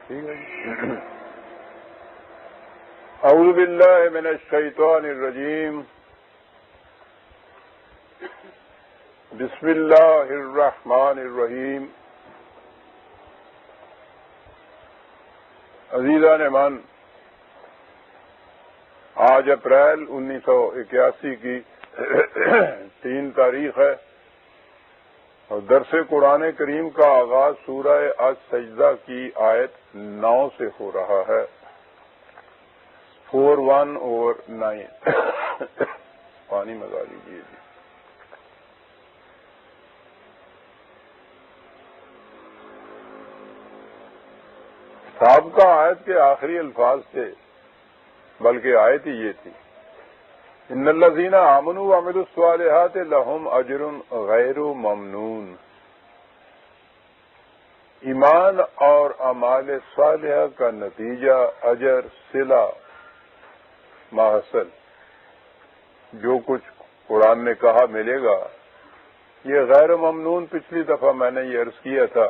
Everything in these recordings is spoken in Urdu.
ٹھیک ہے جی. اعوذ باللہ من الشیطان الرجیم. بسم اللہ الرحمن الرحیم. عزیزان من، آج اپریل 1981 کی 3 تاریخ ہے اور درس قرآن کریم کا آغاز سورہ السجدہ کی آیت 9 سے ہو رہا ہے. 4:1 اور 9. پانی منگا لیجیے جی. سابقہ آیت کے آخری الفاظ تھے، بلکہ آیت ہی یہ تھی، ان الذین آمنوا وعملوا الصالحات لهم اجر غیر ممنون. ایمان اور اعمال صالحہ کا نتیجہ، اجر، صلہ، ماحصل، جو کچھ قرآن نے کہا ملے گا، یہ غیر ممنون پچھلی دفعہ میں نے یہ عرض کیا تھا.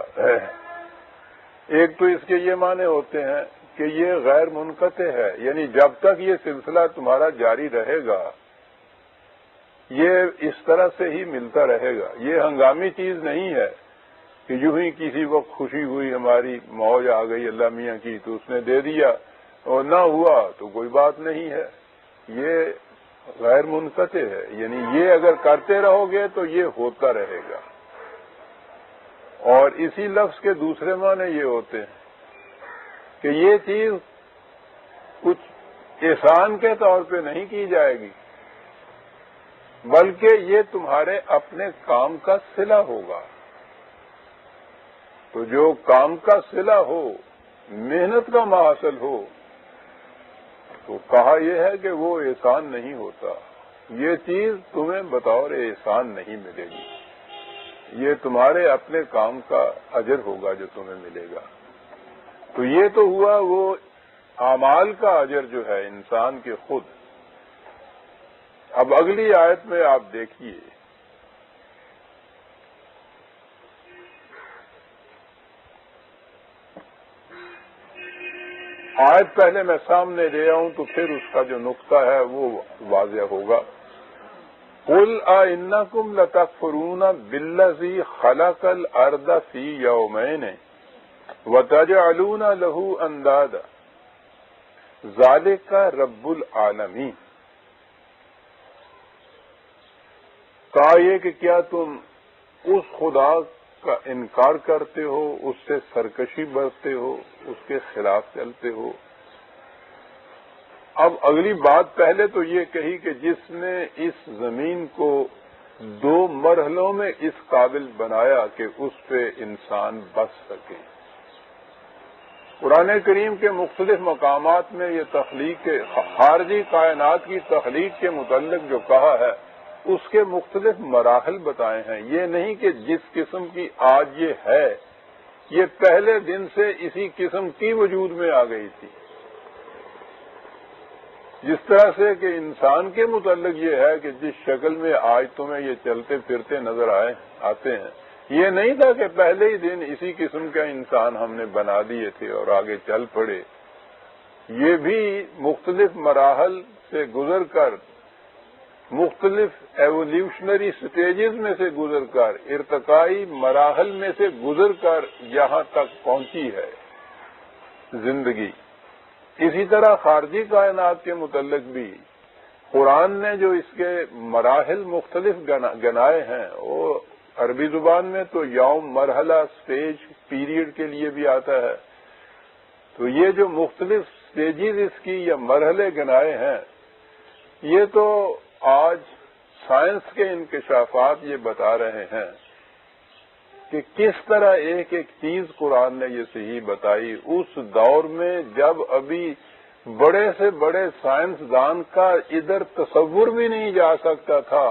ایک تو اس کے یہ معنی ہوتے ہیں کہ یہ غیر منقطع ہے، یعنی جب تک یہ سلسلہ تمہارا جاری رہے گا یہ اس طرح سے ہی ملتا رہے گا. یہ ہنگامی چیز نہیں ہے کہ یوں ہی کسی وقت خوشی ہوئی، ہماری موج آ گئی اللہ میاں کی تو اس نے دے دیا اور نہ ہوا تو کوئی بات نہیں ہے. یہ غیر منقطع ہے، یعنی یہ اگر کرتے رہو گے تو یہ ہوتا رہے گا. اور اسی لفظ کے دوسرے معنی یہ ہوتے ہیں کہ یہ چیز کچھ احسان کے طور پہ نہیں کی جائے گی، بلکہ یہ تمہارے اپنے کام کا صلہ ہوگا. تو جو کام کا صلہ ہو، محنت کا محصل ہو، تو کہا یہ ہے کہ وہ احسان نہیں ہوتا. یہ چیز تمہیں بطور احسان نہیں ملے گی، یہ تمہارے اپنے کام کا اجر ہوگا جو تمہیں ملے گا. تو یہ تو ہوا وہ اعمال کا اجر جو ہے انسان کے خود. اب اگلی آیت میں آپ دیکھیے، آیت پہلے میں سامنے لے آؤں تو پھر اس کا جو نقطہ ہے وہ واضح ہوگا. قل أئنكم لتكفرون بالذي خلق الأرض في يومين وتجعلون له أندادا ذلك رب العالمين. کہا یہ کہ کیا تم اس خدا کا انکار کرتے ہو، اس سے سرکشی برتتے ہو، اس کے خلاف چلتے ہو. اب اگلی بات پہلے تو یہ کہی کہ جس نے اس زمین کو 2 مرحلوں میں اس قابل بنایا کہ اس پہ انسان بس سکے. قرآن کریم کے مختلف مقامات میں یہ تخلیق خارجی کائنات کی تخلیق کے متعلق جو کہا ہے اس کے مختلف مراحل بتائے ہیں. یہ نہیں کہ جس قسم کی آج یہ ہے یہ پہلے دن سے اسی قسم کی وجود میں آ گئی تھی. جس طرح سے کہ انسان کے متعلق یہ ہے کہ جس شکل میں آج تمہیں یہ چلتے پھرتے نظر آتے ہیں، یہ نہیں تھا کہ پہلے ہی دن اسی قسم کا انسان ہم نے بنا دیے تھے اور آگے چل پڑے. یہ بھی مختلف مراحل سے گزر کر، مختلف ایولیوشنری سٹیجز میں سے گزر کر، ارتقائی مراحل میں سے گزر کر یہاں تک پہنچی ہے زندگی. اسی طرح خارجی کائنات کے متعلق بھی قرآن نے جو اس کے مراحل مختلف گنائے ہیں، وہ عربی زبان میں تو یوم، مرحلہ، سٹیج، پیریڈ کے لیے بھی آتا ہے. تو یہ جو مختلف سٹیجز اس کی یا مرحلے گنائے ہیں، یہ تو آج سائنس کے انکشافات یہ بتا رہے ہیں کہ کس طرح ایک ایک چیز قرآن نے یہ صحیح بتائی اس دور میں جب ابھی بڑے سے بڑے سائنسدان کا ادھر تصور بھی نہیں جا سکتا تھا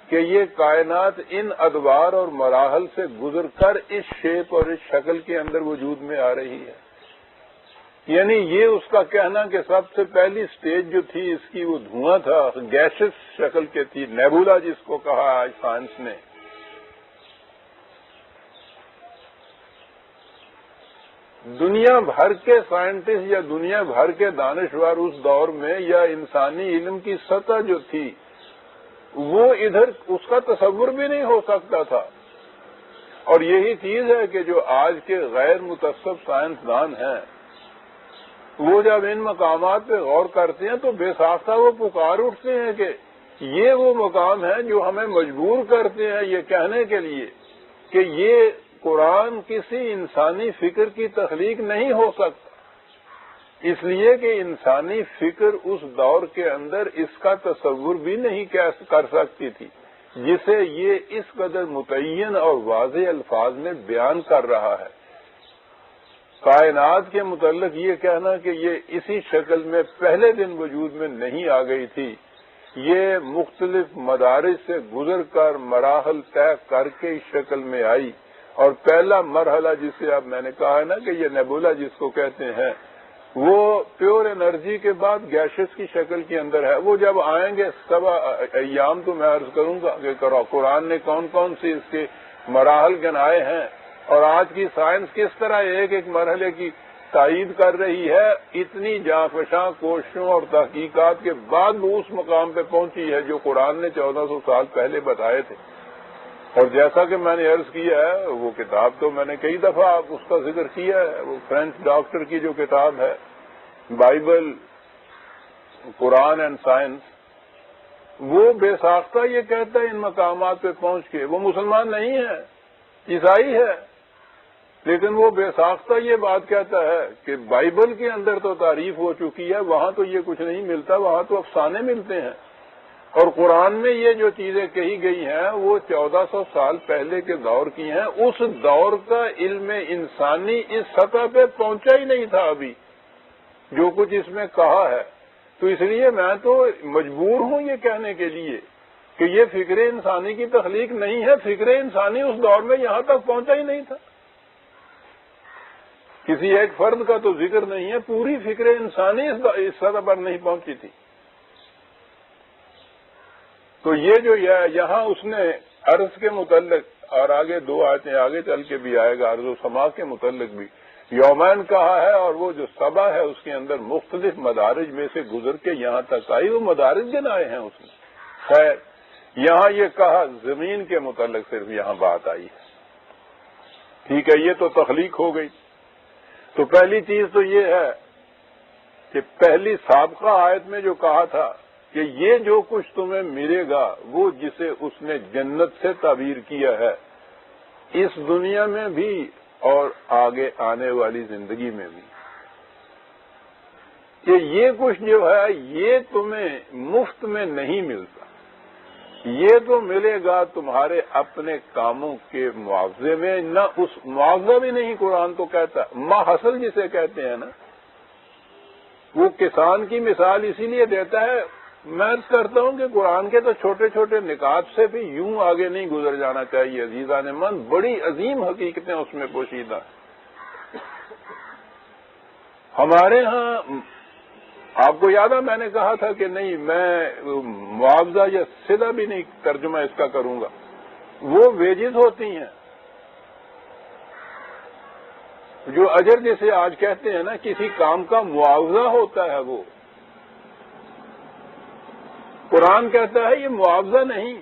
کہ یہ کائنات ان ادوار اور مراحل سے گزر کر اس شیپ اور اس شکل کے اندر وجود میں آ رہی ہے. یعنی یہ اس کا کہنا کہ سب سے پہلی سٹیج جو تھی اس کی وہ دھواں تھا، گیسز شکل کے تھی، نیبولا جس کو کہا آج سائنس نے. دنیا بھر کے سائنٹسٹ یا دنیا بھر کے دانشور اس دور میں یا انسانی علم کی سطح جو تھی وہ ادھر اس کا تصور بھی نہیں ہو سکتا تھا. اور یہی چیز ہے کہ جو آج کے غیر متصب سائنسدان ہیں وہ جب ان مقامات پہ غور کرتے ہیں تو بے ساختہ وہ پکار اٹھتے ہیں کہ یہ وہ مقام ہے جو ہمیں مجبور کرتے ہیں یہ کہنے کے لیے کہ یہ قرآن کسی انسانی فکر کی تخلیق نہیں ہو سکتا، اس لیے کہ انسانی فکر اس دور کے اندر اس کا تصور بھی نہیں کر سکتی تھی جسے یہ اس قدر متعین اور واضح الفاظ میں بیان کر رہا ہے. کائنات کے متعلق یہ کہنا کہ یہ اسی شکل میں پہلے دن وجود میں نہیں آ گئی تھی، یہ مختلف مدارج سے گزر کر مراحل طے کر کے اس شکل میں آئی. اور پہلا مرحلہ جسے اب میں نے کہا ہے نا کہ یہ نیبولا جس کو کہتے ہیں وہ پیور انرجی کے بعد گیسز کی شکل کے اندر ہے. وہ جب آئیں گے 7 ایام تو میں عرض کروں گا کہ قرآن نے کون کون سی اس کے مراحل گنائے ہیں اور آج کی سائنس کس طرح ایک ایک مرحلے کی تائید کر رہی ہے. اتنی جانفشاں کوششوں اور تحقیقات کے بعد وہ اس مقام پہ پہنچی ہے جو قرآن نے 1400 سال پہلے بتائے تھے. اور جیسا کہ میں نے عرض کیا ہے وہ کتاب تو میں نے کئی دفعہ اس کا ذکر کیا ہے، وہ فرینچ ڈاکٹر کی جو کتاب ہے بائبل قرآن اینڈ سائنس، وہ بے ساختہ یہ کہتا ہے ان مقامات پہ پہنچ کے وہ مسلمان نہیں ہے، عیسائی ہے، لیکن وہ بے ساختہ یہ بات کہتا ہے کہ بائبل کے اندر تو تعریف ہو چکی ہے، وہاں تو یہ کچھ نہیں ملتا، وہاں تو افسانے ملتے ہیں. اور قرآن میں یہ جو چیزیں کہی گئی ہیں وہ 1400 سال پہلے کے دور کی ہیں. اس دور کا علم انسانی اس سطح پہ پہنچا ہی نہیں تھا ابھی جو کچھ اس میں کہا ہے. تو اس لیے میں تو مجبور ہوں یہ کہنے کے لیے کہ یہ فکر انسانی کی تخلیق نہیں ہے. فکر انسانی اس دور میں یہاں تک پہنچا ہی نہیں تھا. کسی ایک فرد کا تو ذکر نہیں ہے، پوری فکر انسانی اس سطح پر نہیں پہنچی تھی. تو یہ جو یہاں اس نے عرض کے متعلق اور آگے 2 آیتیں آگے چل کے بھی آئے گا عرض و سما کے متعلق بھی یومین کہا ہے، اور وہ جو سبا ہے اس کے اندر مختلف مدارج میں سے گزر کے یہاں تک آئی، وہ مدارج گنائے ہیں اس نے. خیر یہاں یہ کہا زمین کے متعلق صرف یہاں بات آئی ہے. ٹھیک ہے، یہ تو تخلیق ہو گئی. تو پہلی چیز تو یہ ہے کہ پہلی سابقہ آیت میں جو کہا تھا کہ یہ جو کچھ تمہیں ملے گا وہ جسے اس نے جنت سے تعبیر کیا ہے اس دنیا میں بھی اور آگے آنے والی زندگی میں بھی، کہ یہ کچھ جو ہے یہ تمہیں مفت میں نہیں ملتا، یہ تو ملے گا تمہارے اپنے کاموں کے معاوضے میں. نہ اس معاوضہ بھی نہیں قرآن تو کہتا، ما حصل جسے کہتے ہیں نا، وہ کسان کی مثال اسی لیے دیتا ہے. میں عرض کرتا ہوں کہ قرآن کے تو چھوٹے چھوٹے نکات سے بھی یوں آگے نہیں گزر جانا چاہیے عزیزان من، بڑی عظیم حقیقتیں اس میں پوشیدہ ہیں. ہمارے ہاں آپ کو یاد ہے میں نے کہا تھا کہ نہیں میں معاوضہ یا صدہ بھی نہیں ترجمہ اس کا کروں گا، وہ ویجز ہوتی ہیں جو اجر جسے آج کہتے ہیں نا، کسی کام کا معاوضہ ہوتا ہے. وہ قرآن کہتا ہے یہ معاوضہ نہیں.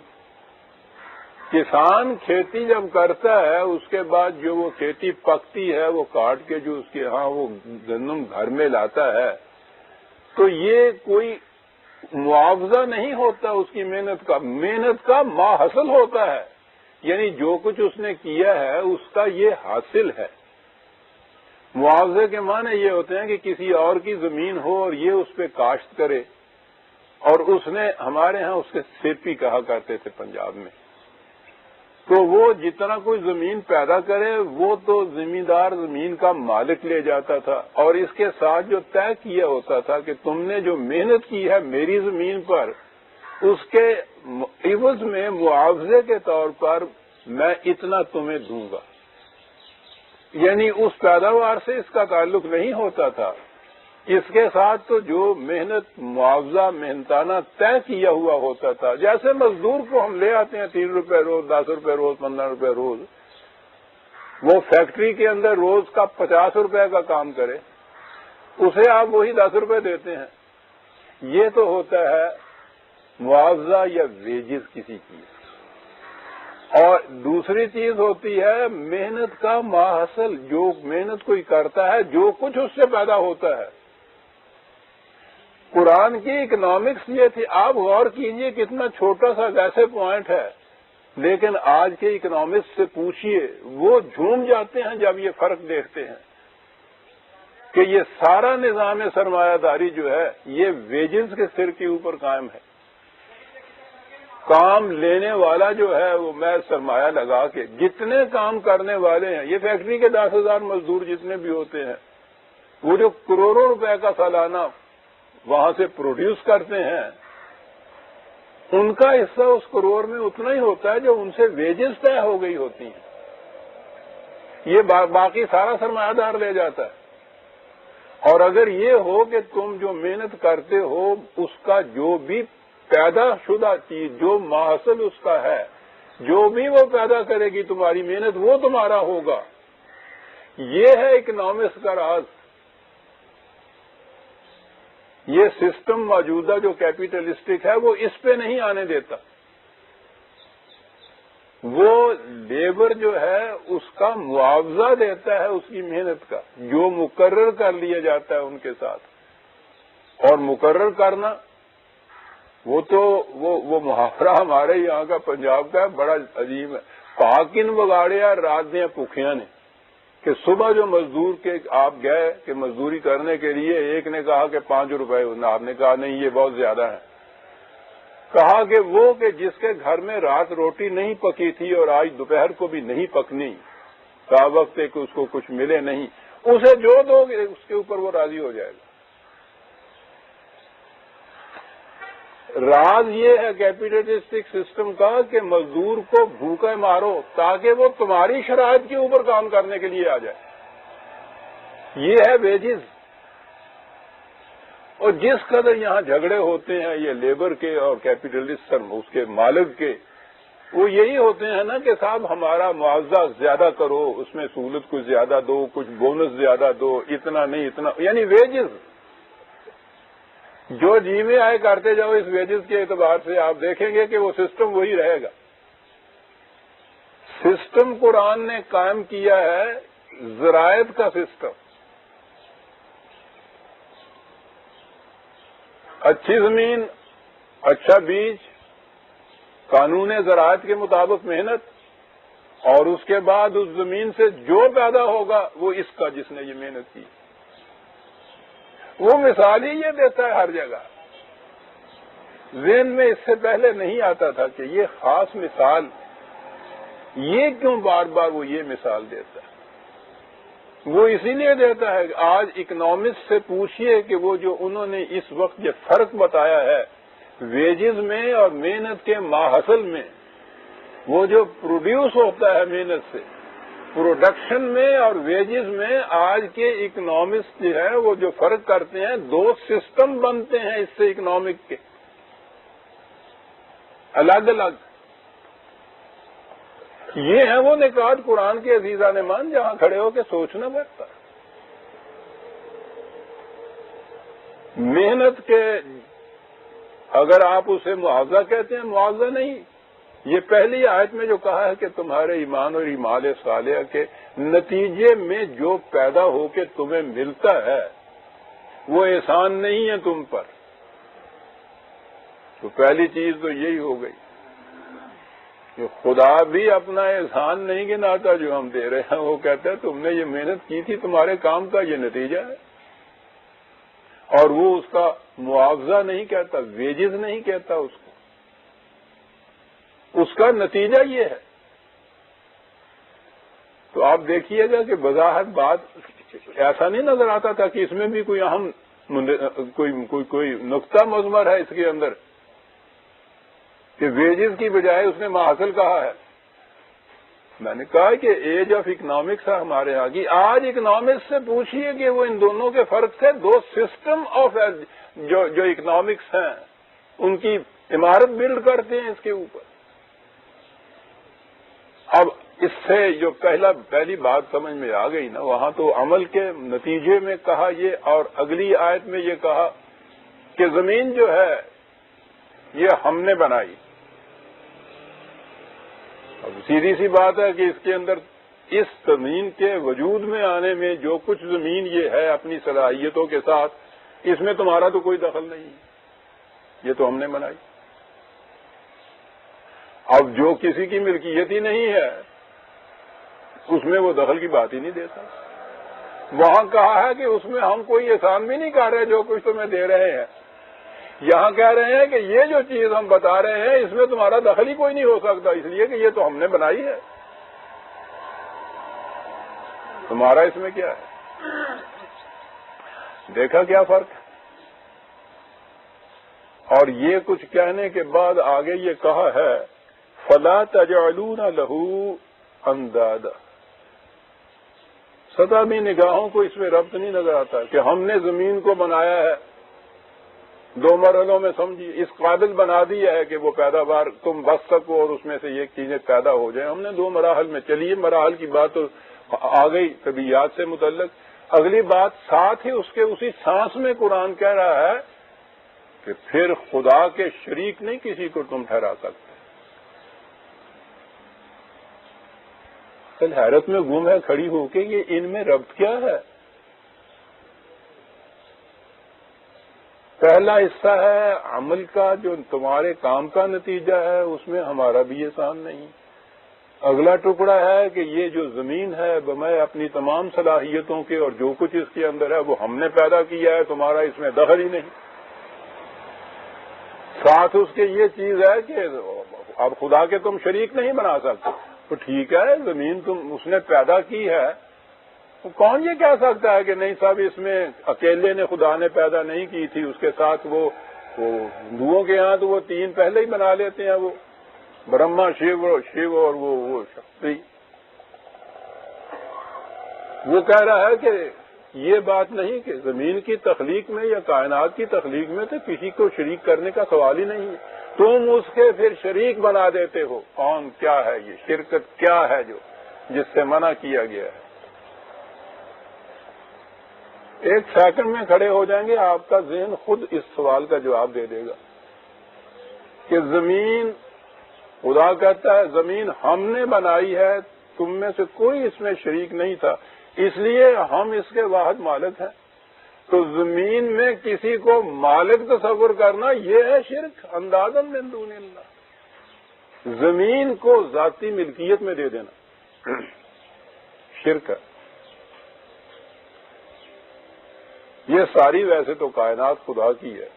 کسان کھیتی جب کرتا ہے اس کے بعد جو وہ کھیتی پکتی ہے وہ کاٹ کے جو اس کے ہاں وہ گندم گھر میں لاتا ہے تو یہ کوئی معاوضہ نہیں ہوتا اس کی محنت کا ما حاصل ہوتا ہے. یعنی جو کچھ اس نے کیا ہے اس کا یہ حاصل ہے. معاوضے کے معنی یہ ہوتے ہیں کہ کسی اور کی زمین ہو اور یہ اس پہ کاشت کرے، اور اس نے ہمارے ہاں اس کے سیپی کہا کرتے تھے پنجاب میں، تو وہ جتنا کوئی زمین پیدا کرے وہ تو زمیندار زمین کا مالک لے جاتا تھا، اور اس کے ساتھ جو طے کیا ہوتا تھا کہ تم نے جو محنت کی ہے میری زمین پر اس کے عوض میں معاوضے کے طور پر میں اتنا تمہیں دوں گا. یعنی اس پیداوار سے اس کا تعلق نہیں ہوتا تھا، اس کے ساتھ تو جو محنت معاوضہ محنتانہ طے کیا ہوا ہوتا تھا. جیسے مزدور کو ہم لے آتے ہیں 3 روپے روز، 10 روپے روز، 15 روپے روز، وہ فیکٹری کے اندر روز کا 50 روپے کا کام کرے، اسے آپ وہی 10 روپے دیتے ہیں. یہ تو ہوتا ہے معاوضہ یا ویجز کسی چیز. اور دوسری چیز ہوتی ہے محنت کا ماحصل، جو محنت کوئی کرتا ہے جو کچھ اس سے پیدا ہوتا ہے. قرآن کی اکنامکس یہ تھی، آپ غور کیجئے کتنا چھوٹا سا ویسے پوائنٹ ہے، لیکن آج کے اکنامکس سے پوچھئے وہ جھوم جاتے ہیں جب یہ فرق دیکھتے ہیں کہ یہ سارا نظام سرمایہ داری جو ہے یہ ویجز کے سر کے اوپر قائم ہے. کام لینے والا جو ہے وہ میں سرمایہ لگا کے جتنے کام کرنے والے ہیں، یہ فیکٹری کے 10,000 مزدور جتنے بھی ہوتے ہیں، وہ جو کروڑوں روپے کا سالانہ وہاں سے پروڈیوس کرتے ہیں، ان کا حصہ اس کروڑ میں اتنا ہی ہوتا ہے جو ان سے ویجز طے ہو گئی ہوتی ہیں. یہ باقی سارا سرمایہ دار لے جاتا ہے. اور اگر یہ ہو کہ تم جو محنت کرتے ہو اس کا جو بھی پیدا شدہ چیز، جو محصول اس کا ہے، جو بھی وہ پیدا کرے گی تمہاری محنت، وہ تمہارا ہوگا. یہ ہے اکنامکس کا راز. یہ سسٹم موجودہ جو کیپیٹلسٹک ہے وہ اس پہ نہیں آنے دیتا. وہ لیبر جو ہے اس کا معاوضہ دیتا ہے اس کی محنت کا، جو مقرر کر لیا جاتا ہے ان کے ساتھ. اور مقرر کرنا وہ محاورہ ہمارے یہاں کا پنجاب کا ہے، بڑا عجیب ہے. پاکن بگاڑیا رات دیا پکھیاں نے، کہ صبح جو مزدور کے آپ گئے کہ مزدوری کرنے کے لیے، ایک نے کہا کہ 5 روپے، آپ نے کہا نہیں یہ بہت زیادہ ہے. کہا کہ وہ کہ جس کے گھر میں رات روٹی نہیں پکی تھی اور آج دوپہر کو بھی نہیں پکنی، کا وقت ہے کہ اس کو کچھ ملے نہیں، اسے جو دو گے اس کے اوپر وہ راضی ہو جائے گا. راز یہ ہے کیپیٹلسٹک سسٹم کا کہ مزدور کو بھوکے مارو تاکہ وہ تمہاری شرائط کے اوپر کام کرنے کے لیے آ جائے. یہ ہے ویجز. اور جس قدر یہاں جھگڑے ہوتے ہیں یہ لیبر کے اور کیپیٹلسٹ اس کے مالک کے، وہ یہی ہوتے ہیں نا کہ صاحب ہمارا معاوضہ زیادہ کرو، اس میں سہولت کچھ زیادہ دو، کچھ بونس زیادہ دو، اتنا نہیں اتنا، یعنی ویجز. جو جی میں آئے کرتے جاؤ اس ویجز کے اعتبار سے، آپ دیکھیں گے کہ وہ سسٹم وہی رہے گا. سسٹم قرآن نے قائم کیا ہے زراعت کا سسٹم. اچھی زمین، اچھا بیج، قانون زراعت کے مطابق محنت، اور اس کے بعد اس زمین سے جو پیدا ہوگا وہ اس کا جس نے یہ محنت کی. وہ مثال ہی یہ دیتا ہے ہر جگہ. ذہن میں اس سے پہلے نہیں آتا تھا کہ یہ خاص مثال، یہ کیوں بار بار وہ یہ مثال دیتا ہے. وہ اسی لیے دیتا ہے کہ آج اکنامکس سے پوچھئے کہ وہ جو انہوں نے اس وقت یہ فرق بتایا ہے ویجز میں اور محنت کے ماحصل میں، وہ جو پروڈیوس ہوتا ہے محنت سے، پروڈکشن میں اور ویجز میں، آج کے اکنامکس جو ہے وہ جو فرق کرتے ہیں، دو سسٹم بنتے ہیں اس سے اکنامک کے الگ الگ. یہ ہیں وہ نکات قرآن کے عزیزان مان جہاں کھڑے ہو کے سوچنا پڑتا. محنت کے اگر آپ اسے معاوضہ کہتے ہیں، معاوضہ نہیں. یہ پہلی آیت میں جو کہا ہے کہ تمہارے ایمان اور اعمال صالحہ کے نتیجے میں جو پیدا ہو کے تمہیں ملتا ہے وہ احسان نہیں ہے تم پر. تو پہلی چیز تو یہی ہو گئی کہ خدا بھی اپنا احسان نہیں گناتا جو ہم دے رہے ہیں. وہ کہتا ہے تم نے یہ محنت کی تھی، تمہارے کام کا یہ نتیجہ ہے. اور وہ اس کا معاوضہ نہیں کہتا، ویجز نہیں کہتا اس کو، اس کا نتیجہ یہ ہے. تو آپ دیکھیے گا کہ بظاہر بات ایسا نہیں نظر آتا تھا کہ اس میں بھی کوئی اہم کوئی نقطہ مضمر ہے اس کے اندر کہ ویجز کی بجائے اس نے محاصل کہا ہے. میں نے کہا کہ ایج آف اکنامکس ہے ہمارے یہاں کی. آج اکنامکس سے پوچھئے کہ وہ ان دونوں کے فرق سے دو سسٹم آف جو اکنامکس ہیں ان کی عمارت بلڈ کرتے ہیں اس کے اوپر. اب اس سے جو پہلی بات سمجھ میں آ گئی نا، وہاں تو عمل کے نتیجے میں کہا یہ، اور اگلی آیت میں یہ کہا کہ زمین جو ہے یہ ہم نے بنائی. اب سیدھی سی بات ہے کہ اس کے اندر اس زمین کے وجود میں آنے میں جو کچھ زمین یہ ہے اپنی صلاحیتوں کے ساتھ، اس میں تمہارا تو کوئی دخل نہیں، یہ تو ہم نے بنائی. اب جو کسی کی ملکیت ہی نہیں ہے اس میں وہ دخل کی بات ہی نہیں دیتا. وہاں کہا ہے کہ اس میں ہم کوئی احسان بھی نہیں کر رہے جو کچھ تمہیں دے رہے ہیں. یہاں کہہ رہے ہیں کہ یہ جو چیز ہم بتا رہے ہیں اس میں تمہارا دخل ہی کوئی نہیں ہو سکتا، اس لیے کہ یہ تو ہم نے بنائی ہے، تمہارا اس میں کیا ہے. دیکھا کیا فرق. اور یہ کچھ کہنے کے بعد آگے یہ کہا ہے فَلَا تَجْعَلُونَ لَهُ أَنْدَادًا. سطح بھی نگاہوں کو اس میں ربط نہیں نظر آتا کہ ہم نے زمین کو بنایا ہے، 2 مرحلوں میں سمجھیے، اس قابل بنا دیا ہے کہ وہ پیداوار تم بچ سکو اور اس میں سے یہ چیزیں پیدا ہو جائیں. ہم نے 2 مراحل میں چلیے، مراحل کی بات تو آ گئی طبیعیات سے متعلق. اگلی بات ساتھ ہی اس کے اسی سانس میں قرآن کہہ رہا ہے کہ پھر خدا کے شریک نہیں کسی کو تم ٹھہرا سکتے. کل حیرت میں گم ہے کھڑی ہو کے یہ ان میں ربط کیا ہے. پہلا حصہ ہے عمل کا جو تمہارے کام کا نتیجہ ہے، اس میں ہمارا بھی احسان نہیں. اگلا ٹکڑا ہے کہ یہ جو زمین ہے بمائے اپنی تمام صلاحیتوں کے اور جو کچھ اس کے اندر ہے وہ ہم نے پیدا کیا ہے، تمہارا اس میں دخل ہی نہیں. ساتھ اس کے یہ چیز ہے کہ اب خدا کے تم شریک نہیں بنا سکتے. تو ٹھیک ہے، زمین تم اس نے پیدا کی ہے، تو کون یہ کہہ سکتا ہے کہ نہیں صاحب اس میں اکیلے نے خدا نے پیدا نہیں کی تھی، اس کے ساتھ وہ ہندوؤں کے ہاں تو وہ 3 پہلے ہی بنا لیتے ہیں، وہ برہما شیو اور وہ شکتی. وہ کہہ رہا ہے کہ یہ بات نہیں کہ زمین کی تخلیق میں یا کائنات کی تخلیق میں تو کسی کو شریک کرنے کا سوال ہی نہیں ہے. تم اس کے پھر شریک بنا دیتے ہو. کون کیا ہے یہ شرکت کیا ہے جو جس سے منع کیا گیا ہے. 1 سیکنڈ میں کھڑے ہو جائیں گے، آپ کا ذہن خود اس سوال کا جواب دے دے گا کہ زمین، خدا کہتا ہے زمین ہم نے بنائی ہے، تم میں سے کوئی اس میں شریک نہیں تھا، اس لیے ہم اس کے واحد مالک ہیں. تو زمین میں کسی کو مالک تصور کرنا یہ ہے شرک، اندازاً من دون اللہ. زمین کو ذاتی ملکیت میں دے دینا شرک ہے. یہ ساری ویسے تو کائنات خدا کی ہے،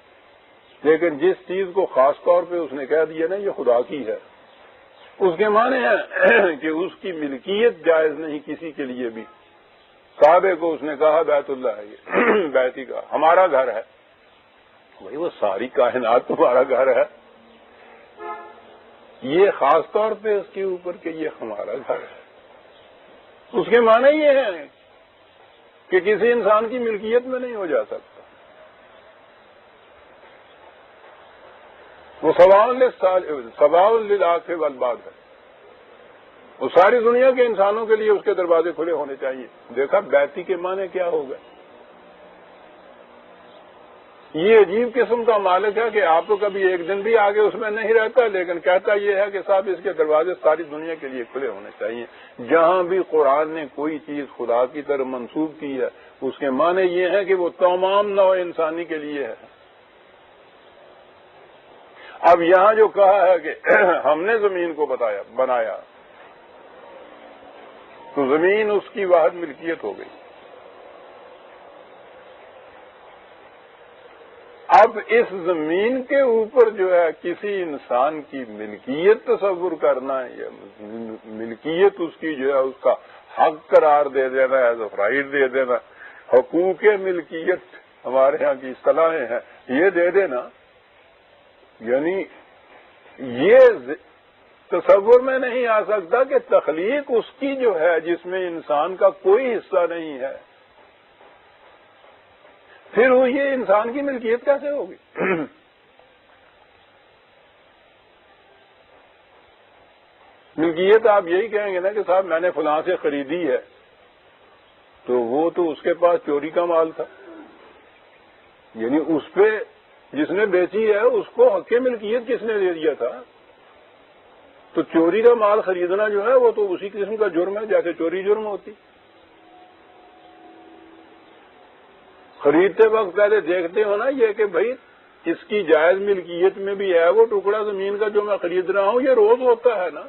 لیکن جس چیز کو خاص طور پہ اس نے کہہ دیا نا یہ خدا کی ہے، اس کے معنی ہے کہ اس کی ملکیت جائز نہیں کسی کے لیے بھی. کعبے کو اس نے کہا بیت اللہ ہے، یہ بیت ہی کہا ہمارا گھر ہے. وہی وہ ساری کائنات تمہارا گھر ہے، یہ خاص طور پہ اس کے اوپر کہ یہ ہمارا گھر ہے. اس کے معنی یہ ہے کہ کسی انسان کی ملکیت میں نہیں ہو جا سکتا. وہ سواء للآخر والبعد ہے، وہ ساری دنیا کے انسانوں کے لیے اس کے دروازے کھلے ہونے چاہیے. دیکھا بیتی کے معنی کیا ہو گئے. یہ عجیب قسم کا مالک ہے کہ آپ کو کبھی ایک دن بھی آگے اس میں نہیں رہتا، لیکن کہتا یہ ہے کہ صاحب اس کے دروازے ساری دنیا کے لیے کھلے ہونے چاہیے. جہاں بھی قرآن نے کوئی چیز خدا کی طرف منسوب کی ہے اس کے معنی یہ ہے کہ وہ تمام نوع انسانی کے لیے ہے. اب یہاں جو کہا ہے کہ ہم نے زمین کو بنایا، تو زمین اس کی واحد ملکیت ہو گئی. اب اس زمین کے اوپر جو ہے کسی انسان کی ملکیت تصور کرنا یا ملکیت اس کی جو ہے اس کا حق قرار دے دینا، ایز اے رائٹ دے دینا، حقوق ملکیت ہمارے ہاں کی اصطلاحیں ہیں، یہ دے دینا، یعنی یہ تصور میں نہیں آ سکتا کہ تخلیق اس کی جو ہے جس میں انسان کا کوئی حصہ نہیں ہے، پھر وہ یہ انسان کی ملکیت کیسے ہوگی؟ ملکیت آپ یہی کہیں گے نا کہ صاحب میں نے فلاں سے خریدی ہے، تو وہ تو اس کے پاس چوری کا مال تھا، یعنی اس پہ جس نے بیچی ہے اس کو حق ملکیت کس نے دے دیا تھا؟ تو چوری کا مال خریدنا جو ہے وہ تو اسی قسم کا جرم ہے جیسے چوری جرم ہوتی۔ خریدتے وقت پہلے دیکھتے ہو نا یہ کہ بھائی اس کی جائز ملکیت میں بھی ہے وہ ٹکڑا زمین کا جو میں خرید رہا ہوں، یہ روز ہوتا ہے نا۔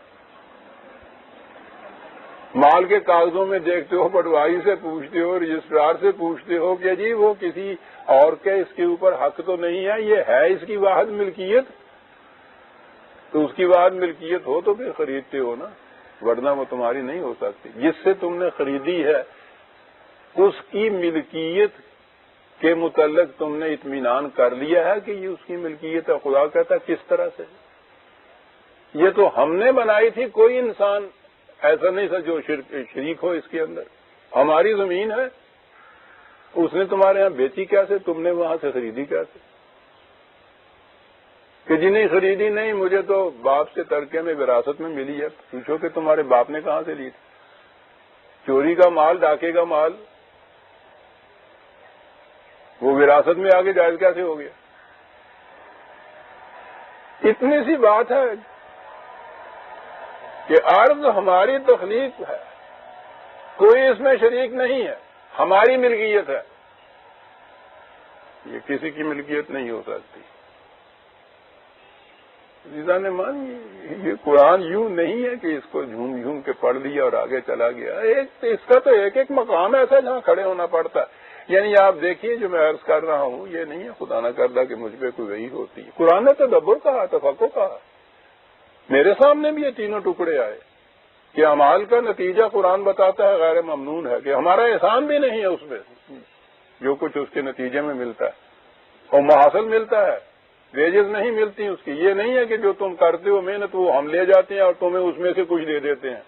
مال کے کاغذوں میں دیکھتے ہو، پٹواری سے پوچھتے ہو، رجسٹرار سے پوچھتے ہو کہ جی وہ کسی اور کے اس کے اوپر حق تو نہیں ہے، یہ ہے اس کی واحد ملکیت، تو اس کی واحد ملکیت ہو تو پھر خریدتے ہو نا، ورنہ وہ تمہاری نہیں ہو سکتی۔ جس سے تم نے خریدی ہے اس کی ملکیت کے متعلق تم نے اطمینان کر لیا ہے کہ یہ اس کی ملکیت ہے۔ خدا کہتا ہے کس طرح سے؟ یہ تو ہم نے بنائی تھی، کوئی انسان ایسا نہیں تھا جو شریک ہو اس کے اندر۔ ہماری زمین ہے، اس نے تمہارے ہاں بیچی کیسے، تم نے وہاں سے خریدی کیسے؟ کہ جی نہیں خریدی نہیں، مجھے تو باپ سے ترکے میں وراثت میں ملی ہے۔ پوچھو کہ تمہارے باپ نے کہاں سے لی تھی؟ چوری کا مال، ڈاکے کا مال، وہ وراثت میں آگے جائز کیسے ہو گیا؟ اتنی سی بات ہے کہ ارض ہماری تخلیق ہے، کوئی اس میں شریک نہیں ہے، ہماری ملکیت ہے، یہ کسی کی ملکیت نہیں ہو سکتی۔ عزیزان مان، یہ قرآن یوں نہیں ہے کہ اس کو جھوم جھوم کے پڑھ لیا اور آگے چلا گیا، اس کا تو ایک ایک مقام ایسا جہاں کھڑے ہونا پڑتا ہے۔ یعنی آپ دیکھیے جو میں عرض کر رہا ہوں یہ نہیں ہے خدا نہ کردہ کہ مجھ پہ کوئی وحی ہوتی ہے، قرآن نے تدبر کہا، تفقہ کہا۔ میرے سامنے بھی یہ تینوں ٹکڑے آئے کہ اعمال کا نتیجہ قرآن بتاتا ہے غیر ممنون ہے، کہ ہمارا احسان بھی نہیں ہے اس میں جو کچھ اس کے نتیجے میں ملتا ہے، اور محاصل ملتا ہے، ویجز نہیں ملتی اس کی۔ یہ نہیں ہے کہ جو تم کرتے ہو محنت وہ ہم لے جاتے ہیں اور تمہیں اس میں سے کچھ دے دیتے ہیں،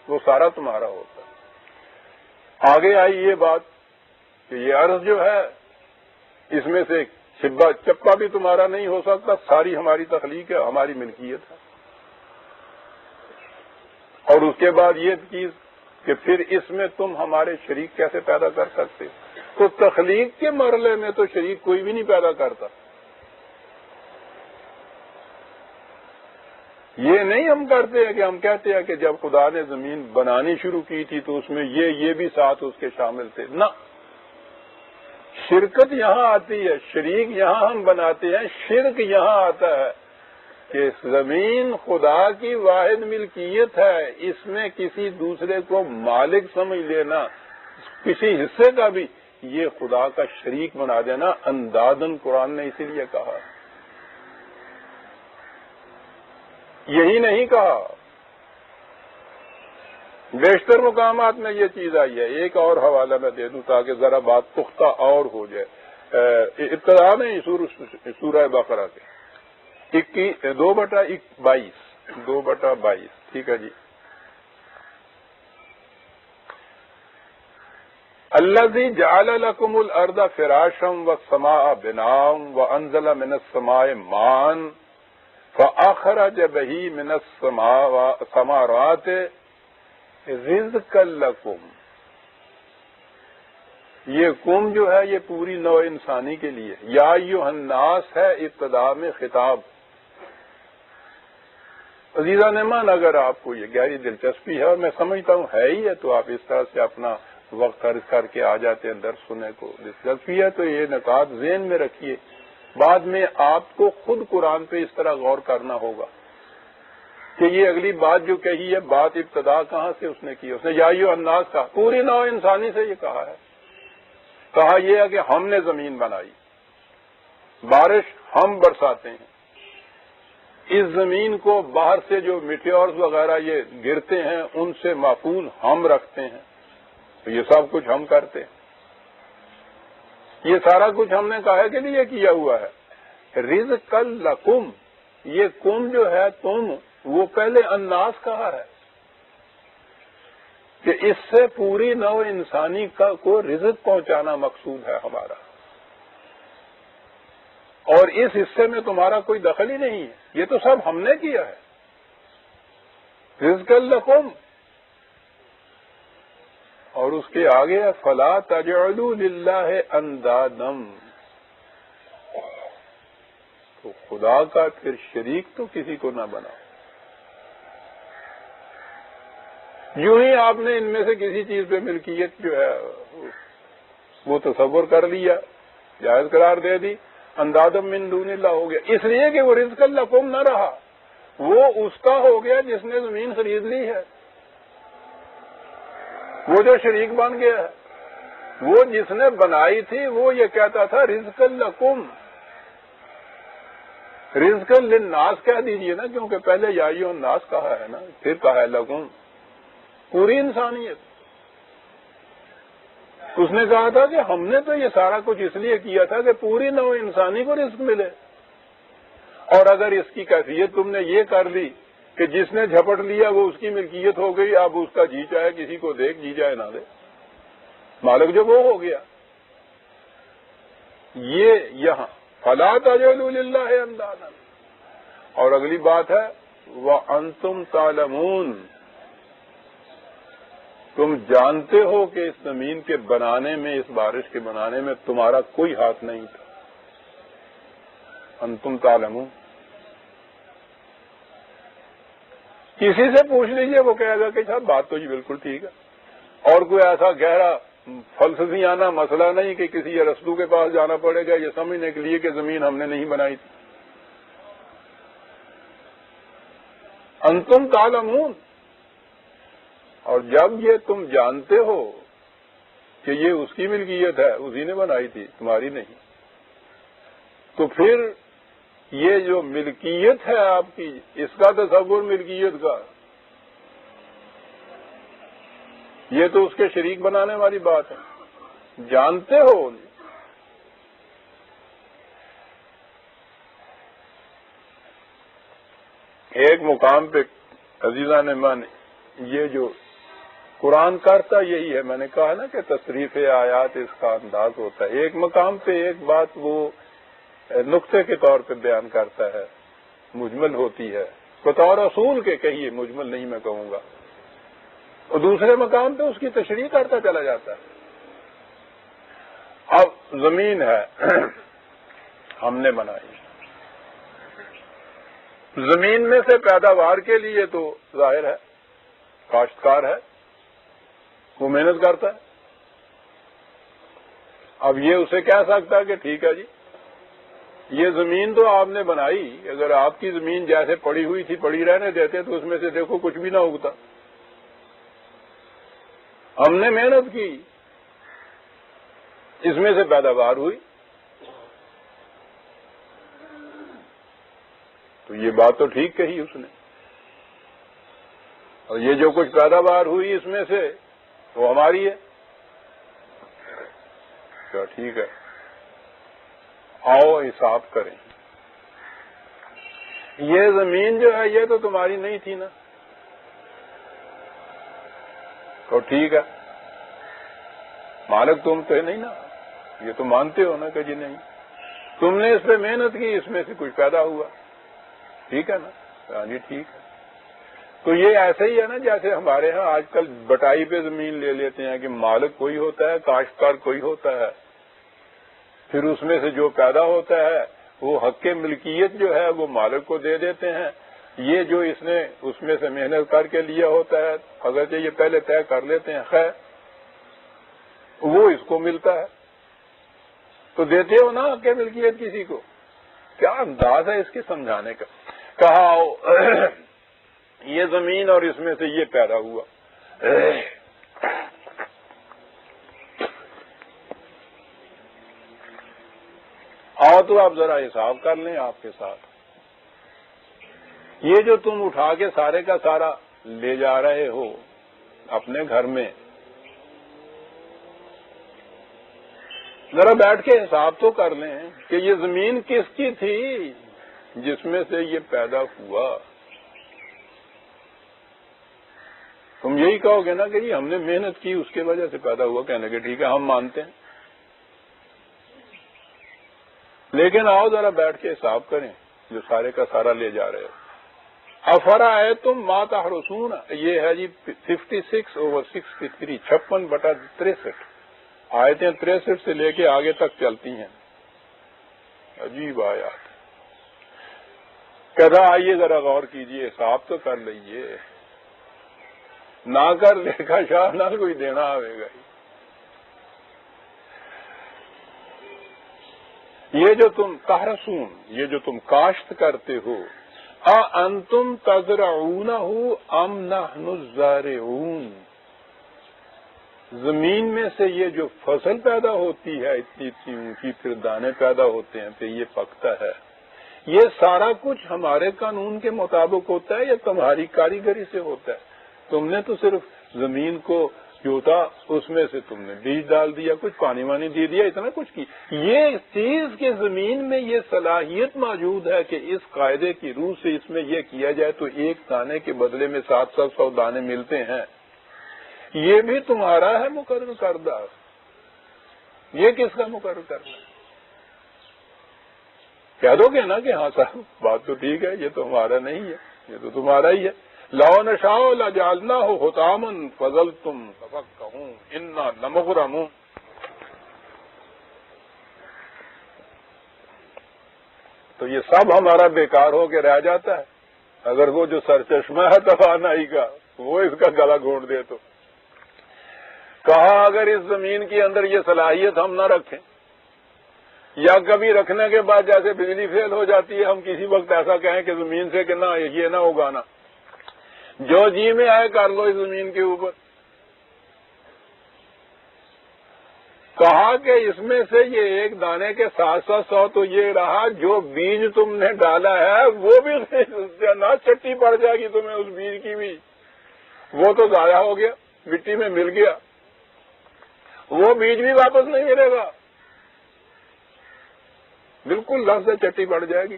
وہ سارا تمہارا ہوتا ہے۔ آگے آئی یہ بات کہ یہ عرض جو ہے اس میں سے چپا بھی تمہارا نہیں ہو سکتا، ساری ہماری تخلیق ہے، ہماری ملکیت ہے۔ اور اس کے بعد یہ چیز کہ پھر اس میں تم ہمارے شریک کیسے پیدا کر سکتے؟ تو تخلیق کے مرحلے میں تو شریک کوئی بھی نہیں پیدا کرتا۔ یہ نہیں ہم کرتے ہیں کہ ہم کہتے ہیں کہ جب خدا نے زمین بنانی شروع کی تھی تو اس میں یہ بھی ساتھ اس کے شامل تھے، نہ، شرکت یہاں آتی ہے، شریک یہاں ہم بناتے ہیں، شرک یہاں آتا ہے کہ زمین خدا کی واحد ملکیت ہے، اس میں کسی دوسرے کو مالک سمجھ لینا، کسی حصے کا بھی، یہ خدا کا شریک بنا دینا، اندازن قرآن نے اسی لیے کہا۔ یہی نہیں کہا، بیشتر مقامات میں یہ چیز آئی ہے۔ ایک اور حوالہ میں دے دوں تاکہ ذرا بات پختہ اور ہو جائے۔ ابتدا میں سورہ بقرہ کے 2/22، ٹھیک ہے جی۔ الذی جعل لکم الارض فراشا والسماء بناء وانزل من السماء ماء فاخرج به من الثمرات رزقا لکم۔ یہ کم جو ہے یہ پوری نوع انسانی کے لیے، یا ایھا الناس ہے ابتدا میں خطاب۔ عزیزان مان، اگر آپ کو یہ گہری دلچسپی ہے اور میں سمجھتا ہوں ہے ہی ہے تو آپ اس طرح سے اپنا وقت خرچ کر کے آ جاتے ہیں درس سننے کو، دلچسپی ہے تو یہ نکات ذہن میں رکھیے، بعد میں آپ کو خود قرآن پہ اس طرح غور کرنا ہوگا کہ یہ اگلی بات جو کہی ہے، بات ابتدا کہاں سے اس نے کی؟ اس نے یا ایھا الناس کہا، پوری نوع انسانی سے یہ کہا ہے۔ کہا یہ ہے کہ ہم نے زمین بنائی، بارش ہم برساتے ہیں، اس زمین کو باہر سے جو میٹیورز وغیرہ یہ گرتے ہیں ان سے محفوظ ہم رکھتے ہیں، تو یہ سب کچھ ہم کرتے ہیں، یہ سارا کچھ ہم نے کہا کے لیے کیا ہوا ہے۔ رزقا لکم، یہ کم جو ہے تم، وہ پہلے الناس کہا ہے کہ اس سے پوری نوع انسانی کو رزق پہنچانا مقصود ہے ہمارا، اور اس حصے میں تمہارا کوئی دخل ہی نہیں ہے، یہ تو سب ہم نے کیا ہے۔ رزق لکم، اور اس کے آگے فلا تجعلوا للہ اندادم، تو خدا کا پھر شریک تو کسی کو نہ بناؤ۔ یوں ہی آپ نے ان میں سے کسی چیز پہ ملکیت جو ہے وہ تصور کر لیا، جائز قرار دے دی، اندادم من دون اللہ ہو گیا، اس لیے کہ وہ رزق لکم نہ رہا، وہ اس کا ہو گیا جس نے زمین خرید لی ہے، وہ جو شریک بن گیا ہے۔ وہ جس نے بنائی تھی وہ یہ کہتا تھا رزق لکم، رزق للناس کہہ دیجئے نا، کیونکہ پہلے یا ایھا الناس کہا ہے نا، پھر کہا ہے لکم، پوری انسانیت۔ اس نے کہا تھا کہ ہم نے تو یہ سارا کچھ اس لیے کیا تھا کہ پوری نوع انسانی کو رزق ملے، اور اگر اس کی کیفیت تم نے یہ کر لی کہ جس نے جھپٹ لیا وہ اس کی ملکیت ہو گئی، اب اس کا جی چاہے کسی کو دیکھ، جی چاہے نہ دے، مالک جو وہ ہو گیا۔ یہ یہاں فلا تجعلوا للہ اندادا، اور اگلی بات ہے وانتم تعلمون، تم جانتے ہو کہ اس زمین کے بنانے میں، اس بارش کے بنانے میں تمہارا کوئی ہاتھ نہیں تھا، انتم تعلمون۔ کسی سے پوچھ لیجئے وہ کہے گا کہ صاحب بات تو یہ بالکل ٹھیک ہے، اور کوئی ایسا گہرا فلسفیانہ مسئلہ نہیں کہ کسی ارسطو کے پاس جانا پڑے گا یہ سمجھنے کے لیے کہ زمین ہم نے نہیں بنائی تھی۔ انتم تعلمون، اور جب یہ تم جانتے ہو کہ یہ اس کی ملکیت ہے، اسی نے بنائی تھی، تمہاری نہیں، تو پھر یہ جو ملکیت ہے آپ کی، اس کا تصور ملکیت کا، یہ تو اس کے شریک بنانے والی بات ہے، جانتے ہو۔ ایک مقام پہ عزیزان من، یہ جو قرآن کرتا یہی ہے، میں نے کہا نا کہ تصریف آیات اس کا انداز ہوتا ہے، ایک مقام پہ ایک بات وہ نقطے کے طور پہ بیان کرتا ہے، مجمل ہوتی ہے، بطور اصول کے کہیے، مجمل نہیں میں کہوں گا، اور دوسرے مقام پہ اس کی تشریح کرتا چلا جاتا ہے۔ اب زمین ہے ہم نے بنائی، زمین میں سے پیداوار کے لیے تو ظاہر ہے کاشتکار ہے، وہ محنت کرتا ہے۔ اب یہ اسے کہہ سکتا ہے کہ ٹھیک ہے جی، یہ زمین تو آپ نے بنائی، اگر آپ کی زمین جیسے پڑی ہوئی تھی پڑی رہنے دیتے تو اس میں سے دیکھو کچھ بھی نہ اگتا، ہم نے محنت کی، اس میں سے پیداوار ہوئی، تو یہ بات تو ٹھیک کہی اس نے، اور یہ جو کچھ پیداوار ہوئی اس میں سے وہ ہماری ہے، کیا ٹھیک ہے، آؤ حساب کریں، یہ زمین جو ہے یہ تو تمہاری نہیں تھی نا، تو ٹھیک ہے، مالک تم تو نہیں نا، یہ تو مانتے ہو نا کہ جی نہیں، تم نے اس پہ محنت کی، اس میں سے کچھ پیدا ہوا، ٹھیک ہے نا، ہاں جی ٹھیک ہے۔ تو یہ ایسے ہی ہے نا جیسے ہمارے ہاں آج کل بٹائی پہ زمین لے لیتے ہیں کہ مالک کوئی ہوتا ہے، کاشتکار کوئی ہوتا ہے، پھر اس میں سے جو پیدا ہوتا ہے وہ حق ملکیت جو ہے وہ مالک کو دے دیتے ہیں، یہ جو اس نے اس میں سے محنت کر کے لیا ہوتا ہے اگرچہ یہ پہلے طے کر لیتے ہیں، خیر وہ اس کو ملتا ہے، تو دیتے ہو نا حق ملکیت کسی کو۔ کیا انداز ہے اس کے سمجھانے کا، کہا یہ زمین اور اس میں سے یہ پیدا ہوا، آؤ تو آپ ذرا حساب کر لیں آپ کے ساتھ، یہ جو تم اٹھا کے سارے کا سارا لے جا رہے ہو اپنے گھر میں، ذرا بیٹھ کے حساب تو کر لیں کہ یہ زمین کس کی تھی جس میں سے یہ پیدا ہوا۔ تم یہی کہو گے نا کہ جی ہم نے محنت کی اس کی وجہ سے پیدا ہوا، کہنے کے ٹھیک ہے ہم مانتے ہیں، لیکن آؤ ذرا بیٹھ کے حساب کریں جو سارے کا سارا لے جا رہے ہو۔ افرأیتم ما تحرثون، یہ ہے جی 56/63، 56/63، آیتیں 63 سے لے کے آگے تک چلتی ہیں، عجیب آیات۔ کہتا آئیے ذرا غور کیجئے، حساب تو کر لیجئے، نہ کر دیکھا شاہ نہ کوئی دینا آئے گا۔ یہ جو تم تحرثون، یہ جو تم کاشت کرتے ہو، انتم تزرعونہ ام نحن الزارعون، زمین میں سے یہ جو فصل پیدا ہوتی ہے اتنی اتنی اونچی، پھر دانے پیدا ہوتے ہیں، پھر یہ پکتا ہے، یہ سارا کچھ ہمارے قانون کے مطابق ہوتا ہے یا تمہاری کاریگری سے ہوتا ہے؟ تم نے تو صرف زمین کو جوتا، اس میں سے تم نے بیج ڈال دیا، کچھ پانی وانی دے دیا، اتنا کچھ کی۔ یہ چیز کہ زمین میں یہ صلاحیت موجود ہے کہ اس قاعدے کی روح سے اس میں یہ کیا جائے تو ایک دانے کے بدلے میں 700 دانے ملتے ہیں، یہ بھی تمہارا ہے مقرر کردہ؟ یہ کس کا مقرر کردہ؟ کہہ دو گے نا کہ ہاں صاحب بات تو ٹھیک ہے، یہ تو ہمارا نہیں ہے، یہ تو تمہارا ہی ہے۔ لو نشاء لجعلناہ حطاما فظلتم تفکہون انا لمغرمون۔ تو یہ سب ہمارا بیکار ہو کے رہ جاتا ہے اگر وہ جو سرچشمہ ہے توانائی کا وہ اس کا گلا گھونٹ دے تو۔ کہا اگر اس زمین کے اندر یہ صلاحیت ہم نہ رکھیں، یا کبھی رکھنے کے بعد جیسے بجلی فیل ہو جاتی ہے، ہم کسی وقت ایسا کہیں کہ زمین سے کہ نہ یہ نہ اگانا، جو جی میں آئے کر لو اس زمین کے اوپر۔ کہا کہ اس میں سے یہ ایک دانے کے 700 تو یہ رہا، جو بیج تم نے ڈالا ہے وہ بھی نہ چٹی پڑ جائے گی تمہیں اس بیج کی بھی، وہ تو ضائع ہو گیا، مٹی میں مل گیا، وہ بیج بھی واپس نہیں ملے گا، بالکل لفظ سے چٹی پڑ جائے گی۔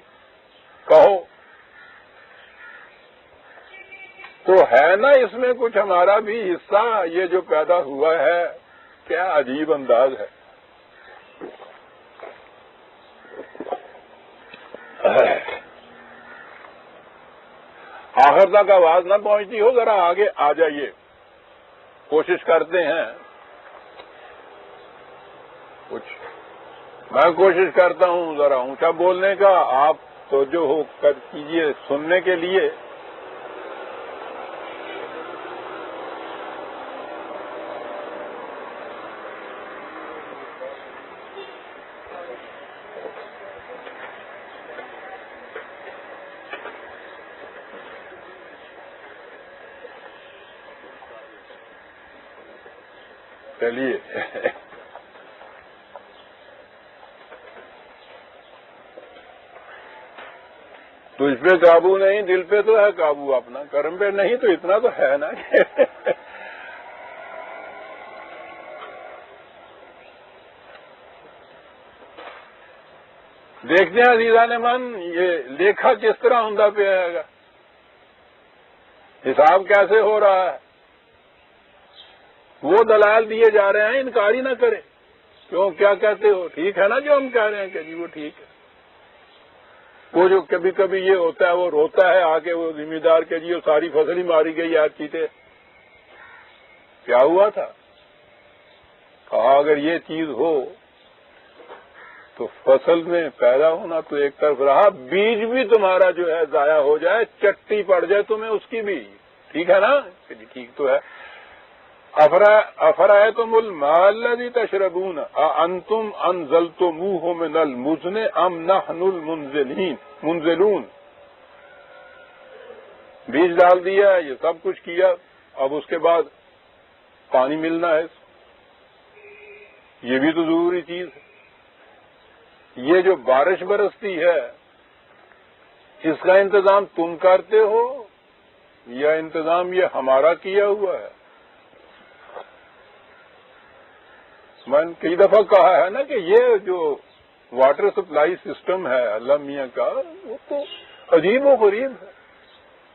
کہو تو ہے نا اس میں کچھ ہمارا بھی حصہ؟ یہ جو پیدا ہوا ہے کیا عجیب انداز ہے۔ آخر تک آواز نہ پہنچتی ہو، ذرا آگے آ جائیے، کوشش کرتے ہیں کچھ، میں کوشش کرتا ہوں ذرا اونچا بولنے کا، آپ توجہ ہو کر کیجئے سننے کے لیے۔ چلیے تو اس پہ قابو نہیں، دل پہ تو ہے قابو اپنا، کرم پہ نہیں، تو اتنا تو ہے نا دیکھتے ہیں عزیزان من یہ لیکھا کس طرح ہوندا پہ آئے گا، حساب کیسے ہو رہا ہے۔ وہ دلائل دیے جا رہے ہیں، انکار ہی نہ کرے، کیوں کیا کہتے ہو، ٹھیک ہے نا جو ہم کہہ رہے ہیں کہ جی وہ ٹھیک ہے۔ وہ جو کبھی کبھی یہ ہوتا ہے، وہ روتا ہے آ کے وہ ذمہ دار کہ جی وہ ساری فصل ہی ماری گئی آج چیتے، کیا ہوا تھا؟ کہا اگر یہ چیز ہو تو فصل میں پیدا ہونا تو ایک طرف رہا، بیج بھی تمہارا جو ہے ضائع ہو جائے، چٹی پڑ جائے تمہیں اس کی بھی، ٹھیک ہے نا؟ ٹھیک تو ہے۔ افرأیتم الماء الذی تشربون اانتم انزلتموہ من المزن ام نحن المنزلون، بیج ڈال دیا، یہ سب کچھ کیا، اب اس کے بعد پانی ملنا ہے، یہ بھی تو ضروری چیز ہے۔ یہ جو بارش برستی ہے اس کا انتظام تم کرتے ہو یا انتظام یہ ہمارا کیا ہوا ہے؟ میں نے کئی دفعہ کہا ہے نا کہ یہ جو واٹر سپلائی سسٹم ہے اللہ میاں کا، وہ تو عجیب و غریب ہے۔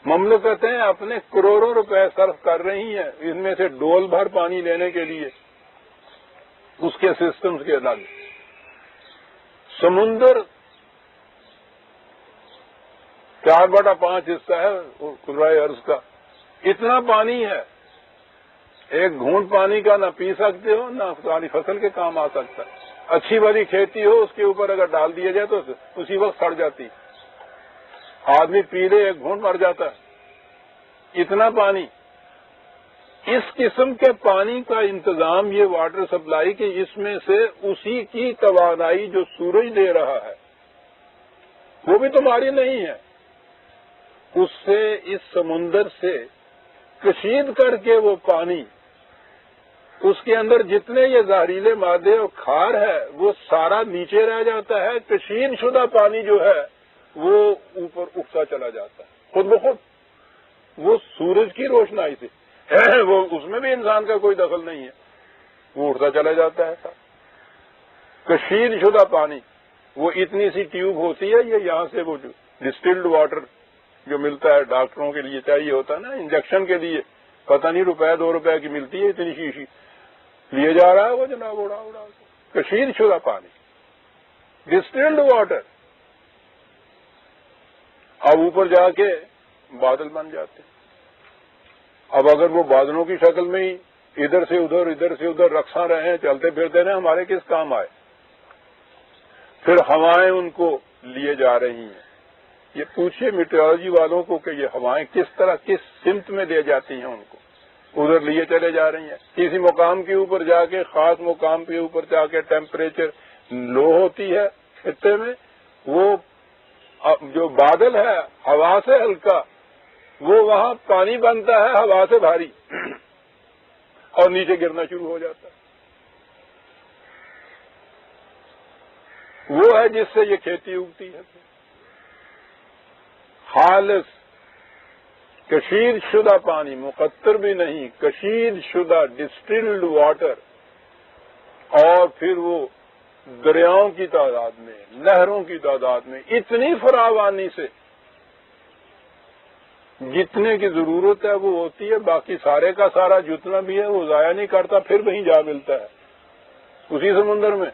مملکتیں اپنے کروڑوں روپے صرف کر رہی ہیں ان میں سے ڈول بھر پانی لینے کے لیے، اس کے سسٹمز کے الگ۔ 4/5 حصہ ہے کرۂ ارض کا، اتنا پانی ہے، ایک گھونٹ پانی کا نہ پی سکتے ہو، نہ ساری فصل کے کام آ سکتا ہے۔ اچھی والی کھیتی ہو، اس کے اوپر اگر ڈال دیا جائے تو اسی وقت سڑ جاتی، آدمی پی لے ایک گھونٹ مر جاتا ہے، اتنا پانی۔ اس قسم کے پانی کا انتظام یہ واٹر سپلائی کہ اس میں سے اسی کی توانائی جو سورج دے رہا ہے وہ بھی تمہاری نہیں ہے، اس سے اس سمندر سے کشید کر کے وہ پانی، اس کے اندر جتنے یہ زہریلے مادے اور کھار ہے وہ سارا نیچے رہ جاتا ہے، کشید شدہ پانی جو ہے وہ اوپر اٹھتا چلا جاتا ہے خود بخود، وہ سورج کی روشنائی سے، وہ اس میں بھی انسان کا کوئی دخل نہیں ہے، وہ اٹھتا چلا جاتا ہے سر۔ کشید شدہ پانی، وہ اتنی سی ٹیوب ہوتی ہے، یہ یہاں سے وہ جو ڈسٹلڈ واٹر جو ملتا ہے ڈاکٹروں کے لیے چاہیے ہوتا ہے نا انجیکشن کے لیے، پتہ نہیں ₹1-2 کی ملتی ہے اتنی شیشی، لیے جا رہا ہے وہ جناب اڑا اڑا کے، کشید شدہ پانی، ڈسٹلڈ واٹر، اب اوپر جا کے بادل بن جاتے ہیں۔ اب اگر وہ بادلوں کی شکل میں ہی ادھر سے ادھر رقصاں رہے ہیں، چلتے پھرتے رہے، ہمارے کس کام آئے؟ پھر ہوائیں ان کو لیے جا رہی ہیں۔ یہ پوچھیے میٹیورولوجی والوں کو کہ یہ ہوائیں کس طرح کس سمت میں دے جاتی ہیں ان کو، ادھر لیے چلے جا رہی ہیں۔ کسی مقام کے اوپر جا کے، خاص مقام کے اوپر جا کے ٹیمپریچر لو ہوتی ہے خطے میں، وہ جو بادل ہے ہوا سے ہلکا، وہ وہاں پانی بنتا ہے ہوا سے بھاری اور نیچے گرنا شروع ہو جاتا ہے۔ وہ ہے جس سے یہ کھیتی اگتی ہے، خالص کشید شدہ پانی، مقطر بھی نہیں، کشید شدہ ڈسٹلڈ واٹر، اور پھر وہ دریاؤں کی تعداد میں، نہروں کی تعداد میں اتنی فراوانی سے جتنے کی ضرورت ہے وہ ہوتی ہے، باقی سارے کا سارا جتنا بھی ہے وہ ضائع نہیں کرتا، پھر وہیں جا ملتا ہے اسی سمندر میں۔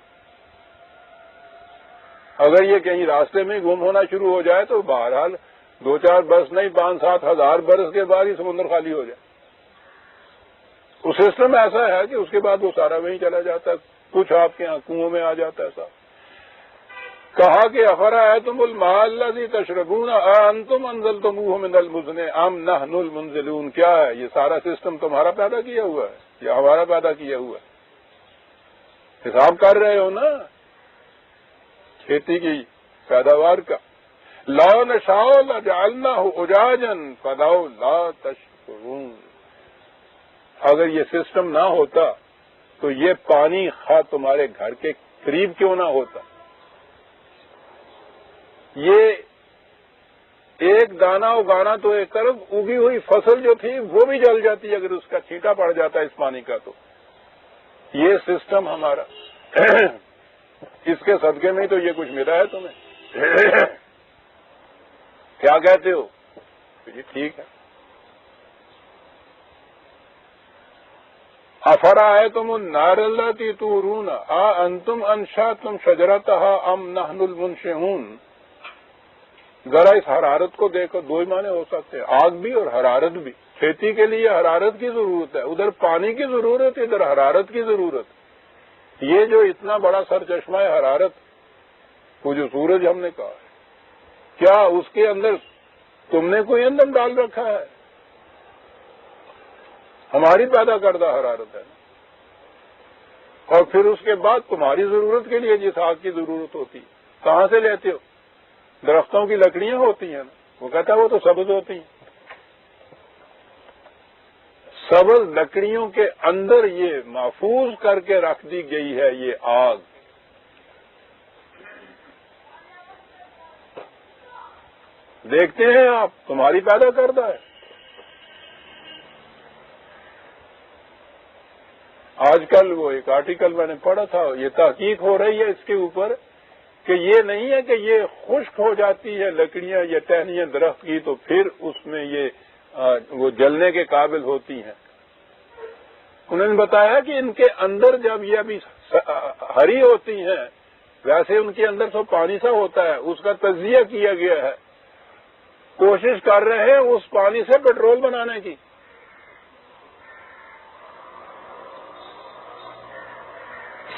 اگر یہ کہیں راستے میں گم ہونا شروع ہو جائے تو بہرحال 2-4 برس نہیں، 5-7 ہزار برس کے بعد ہی سمندر خالی ہو جائے۔ وہ سسٹم ایسا ہے کہ اس کے بعد وہ سارا وہیں چلا جاتا ہے، کچھ آپ کے یہاں کنووں میں آ جاتا ہے صاحب۔ کہا کہ افرأیتم الماء الذی تشربون اانتم انزلتموہ من المزن ام نحن المنزلون، کیا ہے یہ سارا سسٹم تمہارا پیدا کیا ہوا ہے یا ہمارا پیدا کیا ہوا ہے؟ حساب کر رہے ہو نا کھیتی کی پیداوار کا۔ لو نشاء لجعلناہ اجاجا فلولا تشکرون، اگر یہ سسٹم نہ ہوتا تو یہ پانی خواہ تمہارے گھر کے قریب کیوں نہ ہوتا، یہ ایک دانہ اگانا تو ایک طرف، اگی ہوئی فصل جو تھی وہ بھی جل جاتی اگر اس کا چھینٹا پڑ جاتا اس پانی کا۔ تو یہ سسٹم ہمارا، اس کے صدقے میں تو یہ کچھ ملا ہے تمہیں، کیا کہتے ہو؟ یہ ٹھیک ہے۔ افرأیتم النار التی تورون اانتم انشأتم شجرتها ام نحن المنشئون، ذرا اس حرارت کو دیکھو، دو ہی معنی ہو سکتے ہیں، آگ بھی اور حرارت بھی۔ کھیتی کے لیے حرارت کی ضرورت ہے، ادھر پانی کی ضرورت ہے، ادھر حرارت کی ضرورت۔ یہ جو اتنا بڑا سرچشمہ حرارت، وہ جو سورج ہم نے کہا ہے، کیا اس کے اندر تم نے کوئی ایندھن ڈال رکھا ہے؟ ہماری پیدا کردہ حرارت ہے، اور پھر اس کے بعد تمہاری ضرورت کے لیے جس آگ کی ضرورت ہوتی ہے کہاں سے لیتے ہو؟ درختوں کی لکڑیاں ہوتی ہیں نا، وہ کہتا ہے وہ تو سبز ہوتی ہیں، سبز لکڑیوں کے اندر یہ محفوظ کر کے رکھ دی گئی ہے یہ آگ۔ دیکھتے ہیں آپ، تمہاری پیدا کردہ ہے۔ آج کل وہ ایک آرٹیکل میں نے پڑھا تھا، یہ تحقیق ہو رہی ہے اس کے اوپر کہ یہ نہیں ہے کہ یہ خشک ہو جاتی ہے لکڑیاں یا ٹہنیاں درخت کی تو پھر اس میں یہ وہ جلنے کے قابل ہوتی ہیں۔ انہوں نے بتایا کہ ان کے اندر جب یہ ابھی ہری ہوتی ہیں ویسے ان کے اندر تو پانی سا ہوتا ہے، اس کا تجزیہ کیا گیا ہے کوشش کر رہے ہیں اس پانی سے پیٹرول بنانے کی.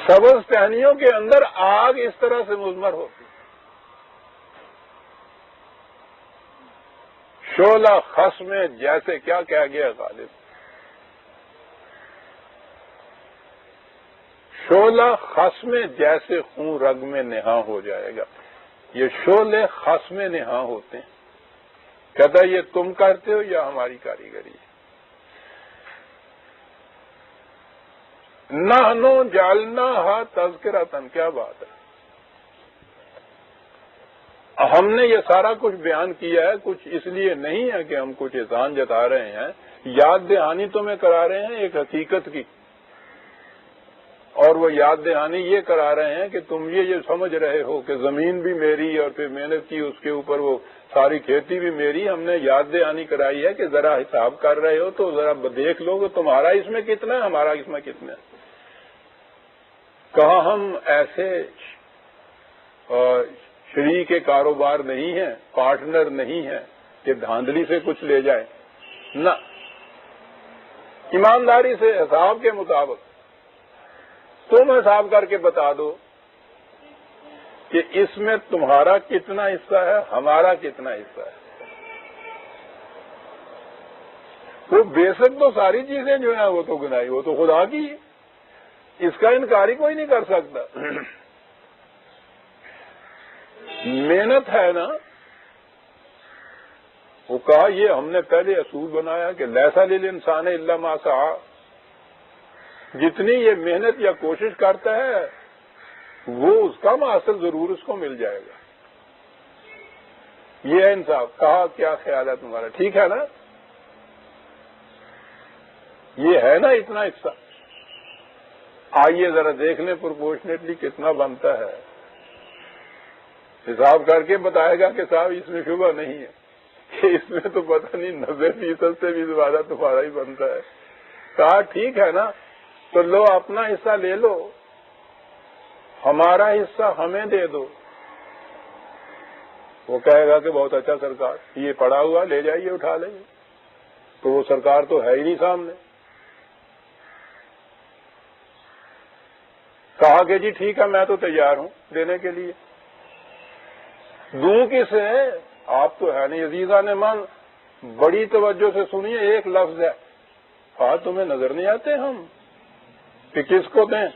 سبز ٹہنیوں کے اندر آگ اس طرح سے مضمر ہوتی. شعلہ خس میں جیسے کیا کہہ گیا غالب, شعلہ خس میں جیسے خون رگ میں نہاں ہو جائے گا. یہ شعلے خس میں نہاں ہوتے ہیں. کہتا یہ تم کرتے ہو یا ہماری کاریگری ہے؟ نحنو جعلناہا تذکرۃ، کیا بات ہے. ہم نے یہ سارا کچھ بیان کیا ہے، کچھ اس لیے نہیں ہے کہ ہم کچھ احسان جتا رہے ہیں، یاد دہانی تمہیں کرا رہے ہیں ایک حقیقت کی، اور وہ یاد دہانی یہ کرا رہے ہیں کہ تم یہ سمجھ رہے ہو کہ زمین بھی میری اور پھر محنت کی اس کے اوپر وہ ساری کھیتی بھی میری. ہم نے یاد دہانی کرائی ہے کہ ذرا حساب کر رہے ہو تو ذرا دیکھ لو کہ تمہارا اس میں کتنا ہے، ہمارا اس میں کتنا ہے. کہاں ہم ایسے شریک کاروبار نہیں ہیں، پارٹنر نہیں ہیں کہ دھاندلی سے کچھ لے جائیں. نہ، ایمانداری سے حساب کے مطابق تم حساب کر کے بتا دو کہ اس میں تمہارا کتنا حصہ ہے، ہمارا کتنا حصہ ہے. وہ بیسک تو ساری چیزیں جو ہیں وہ تو گنائی، وہ تو خدا کی ہے، اس کا انکار ہی کوئی نہیں کر سکتا. محنت ہے نا، وہ کہا یہ ہم نے پہلے اصول بنایا کہ لیسا للانسان الا ما سعی، جتنی یہ محنت یا کوشش کرتا ہے وہ اس کا حاصل ضرور اس کو مل جائے گا. یہ ہے انصاف. کہا کیا خیال ہے تمہارا، ٹھیک ہے نا، یہ ہے نا اتنا حصہ. آئیے ذرا دیکھ لیں پروپورشنیٹلی کتنا بنتا ہے. حساب کر کے بتائے گا کہ صاحب اس میں شبہ نہیں ہے کہ اس میں تو پتہ نہیں 90% سے بھی زیادہ تمہارا ہی بنتا ہے. کہا ٹھیک ہے نا، تو لو اپنا حصہ لے لو، ہمارا حصہ ہمیں دے دو. وہ کہے گا کہ بہت اچھا سرکار، یہ پڑا ہوا لے جائیے اٹھا لیں گے. تو وہ سرکار تو ہے ہی نہیں سامنے. کہا کہ جی ٹھیک ہے میں تو تیار ہوں دینے کے لیے. دوں کسے؟ آپ تو ہے نہیں. عزیزان من بڑی توجہ سے سنیے، ایک لفظ ہے، آج تمہیں نظر نہیں آتے ہم کہ کس کو دیں؟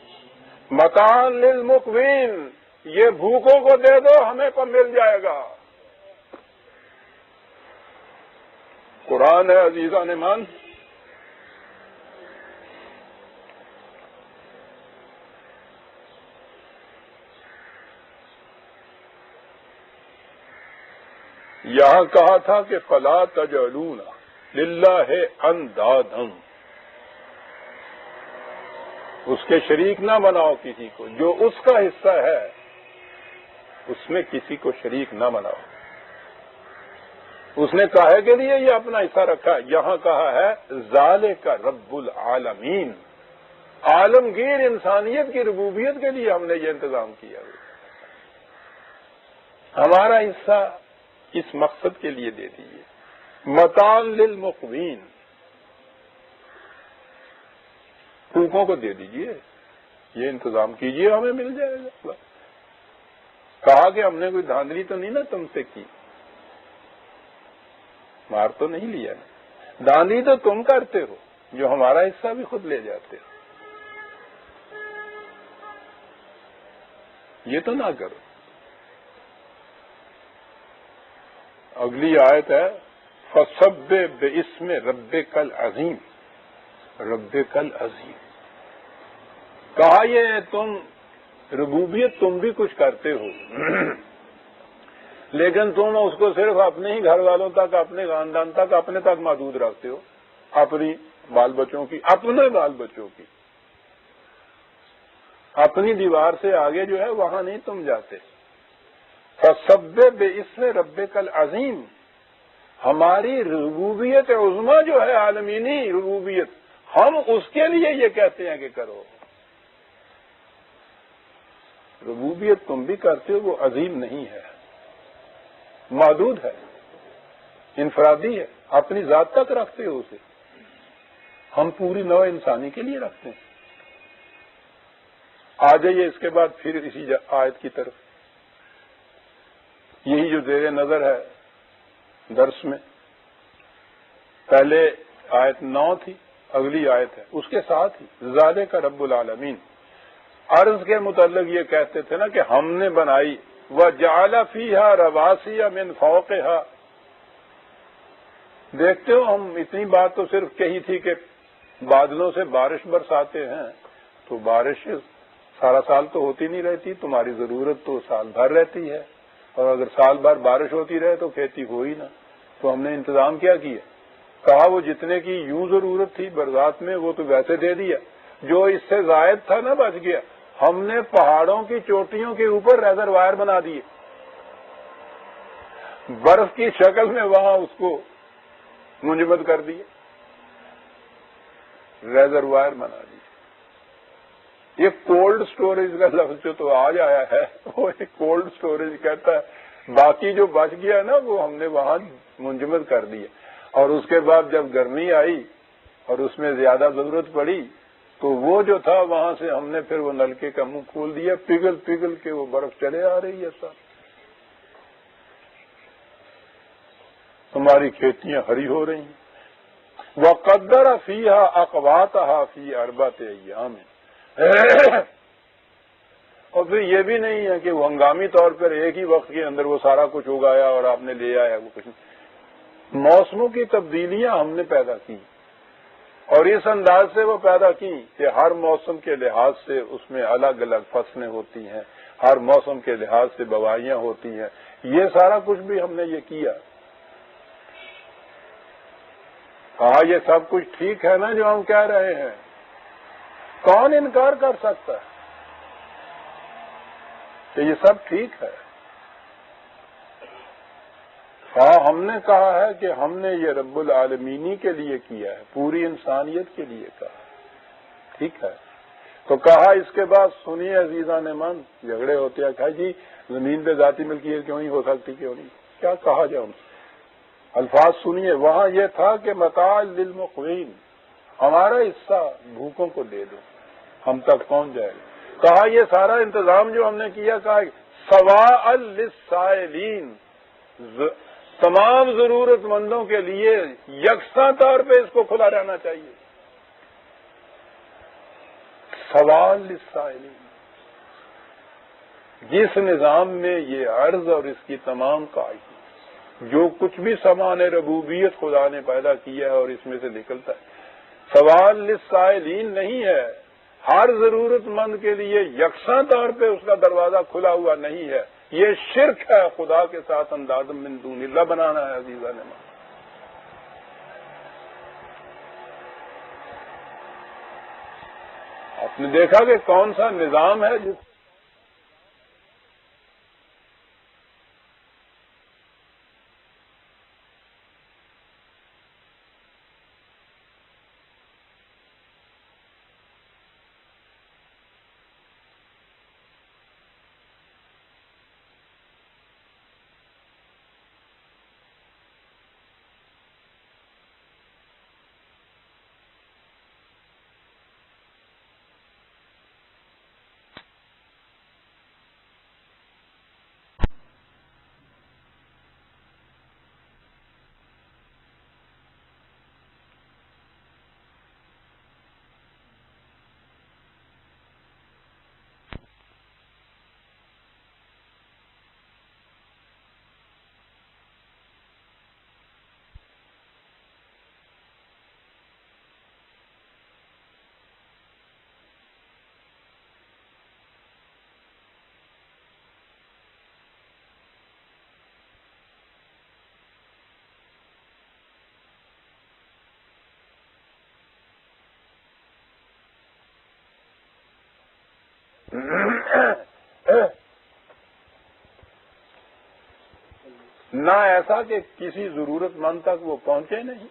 مکان للمقوین، یہ بھوکوں کو دے دو ہمیں پر مل جائے گا. قرآن ہے عزیزان من. یہاں کہا تھا کہ فلا تجعلون للہ اندادا، اس کے شریک نہ بناؤ کسی کو، جو اس کا حصہ ہے اس میں کسی کو شریک نہ بناؤ. اس نے کہے کے لیے یہ اپنا حصہ رکھا. یہاں کہا ہے ذالک رب العالمین، عالمگیر انسانیت کی ربوبیت کے لیے ہم نے یہ انتظام کیا. ہمارا حصہ اس مقصد کے لیے دے دیجیے. متاع للمقوین، بھوکوں کو دے دیجیے، یہ انتظام کیجیے ہمیں مل جائے گا. کہا کہ ہم نے کوئی دھاندلی تو نہیں نا تم سے کی، مار تو نہیں لیا نا. دھاندلی تو تم کرتے ہو جو ہمارا حصہ بھی خود لے جاتے ہو. یہ تو نہ کرو. اگلی آیت ہے فَسَبِّحْ بِاسْمِ رَبِّكَ الْعَظِيمِ، رَبِّكَ الْعَظِيمِ. کہا یہ تم ربوبیت تم بھی کچھ کرتے ہو لیکن تم اس کو صرف اپنے ہی گھر والوں تک، اپنے خاندان تک، اپنے تک محدود رکھتے ہو، اپنی بال بچوں کی، اپنے بال بچوں کی. اپنی دیوار سے آگے جو ہے وہاں نہیں تم جاتے. فَسَبِّحْ بِاسْمِ رَبِّكَ الْعَظِيمِ، ہماری ربوبیت عظمیٰ جو ہے، عالمینی ربوبیت، ہم اس کے لیے یہ کہتے ہیں کہ کرو. ربوبیت تم بھی کرتے ہو، وہ عظیم نہیں ہے، محدود ہے. انفرادی ہے، اپنی ذات تک رکھتے ہو اسے، ہم پوری نوع انسانی کے لیے رکھتے ہیں۔ آ جائیے اس کے بعد پھر اسی آیت کی طرف، یہی جو زیر نظر ہے درس میں، پہلے آیت 9 تھی، اگلی آیت ہے اس کے ساتھ ہی ذالک رب العالمین۔ عرض کے متعلق یہ کہتے تھے نا کہ ہم نے بنائی، وَجَعَلَ فِيهَا رَوَاسِيَ مِنْ فَوْقِهَا۔ دیکھتے ہو ہم اتنی بات تو صرف کہی تھی کہ بادلوں سے بارش برساتے ہیں، تو بارش سارا سال تو ہوتی نہیں رہتی، تمہاری ضرورت تو سال بھر رہتی ہے، اور اگر سال بھر بارش ہوتی رہے تو کھیتی ہو ہی نہ۔ تو ہم نے انتظام کیا کیا؟ کہا وہ جتنے کی یوں ضرورت تھی برسات میں وہ تو ویسے دے دیا، جو اس سے زائد تھا نا بچ گیا، ہم نے پہاڑوں کی چوٹیوں کے اوپر ریزروائر بنا دیے، برف کی شکل میں وہاں اس کو منجمد کر دیے، ریزروائر بنا دیے۔ یہ کولڈ سٹوریج کا لفظ جو تو آج آیا ہے وہ ایک کولڈ سٹوریج کہتا ہے، باقی جو بچ گیا نا وہ ہم نے وہاں منجمد کر دیا، اور اس کے بعد جب گرمی آئی اور اس میں زیادہ ضرورت پڑی تو وہ جو تھا وہاں سے ہم نے پھر وہ نلکے کا منہ کھول دیا، پگھل پگھل کے وہ برف چلے آ رہی ہے سب، ہماری کھیتیاں ہری ہو رہی ہیں۔ وَقَدَّرَ فِيهَا أَقْوَاتَهَا فِي أَرْبَعَةِ أَيَّامٍ۔ اور پھر یہ بھی نہیں ہے کہ وہ ہنگامی طور پر ایک ہی وقت کے اندر وہ سارا کچھ اگایا اور آپ نے لے آیا، وہ کچھ نہیں۔ موسموں کی تبدیلیاں ہم نے پیدا کی، اور اس انداز سے وہ پیدا کی کہ ہر موسم کے لحاظ سے اس میں الگ الگ فصلیں ہوتی ہیں، ہر موسم کے لحاظ سے بوائیاں ہوتی ہیں، یہ سارا کچھ بھی ہم نے یہ کیا۔ کہا یہ سب کچھ ٹھیک ہے نا جو ہم کہہ رہے ہیں، کون انکار کر سکتا ہے کہ یہ سب ٹھیک ہے؟ ہاں ہم نے کہا ہے کہ ہم نے یہ رب العالمینی کے لیے کیا ہے، پوری انسانیت کے لیے کہا، ٹھیک ہے؟ تو کہا اس کے بعد سنیے عزیزان من، جھگڑے ہوتے ہیں، کہا جی زمین پہ ذاتی ملکیت کیوں نہیں ہو سکتی، کیوں نہیں، کیا کہا جائے ان سے؟ الفاظ سنیے، وہاں یہ تھا کہ متاع للمقوین، ہمارا حصہ بھوکوں کو دے دو، ہم تک پہنچ جائے گا۔ کہا یہ سارا انتظام جو ہم نے کیا، کہا سواء للسائلین، تمام ضرورت مندوں کے لیے یکساں طور پہ اس کو کھلا رہنا چاہیے، سواء للسائلین۔ جس نظام میں یہ عرض اور اس کی تمام کائنات، جو کچھ بھی سامان ربوبیت خدا نے پیدا کیا ہے اور اس میں سے نکلتا ہے، سوال للسائلین نہیں ہے، ہر ضرورت مند کے لیے یکساں طور پہ اس کا دروازہ کھلا ہوا نہیں ہے، یہ شرک ہے، خدا کے ساتھ انداز من دون اللہ بنانا ہے عزیزان نے۔ آپ نے دیکھا کہ کون سا نظام ہے جس نہ ایسا کہ کسی ضرورت مند تک وہ پہنچے نہیں،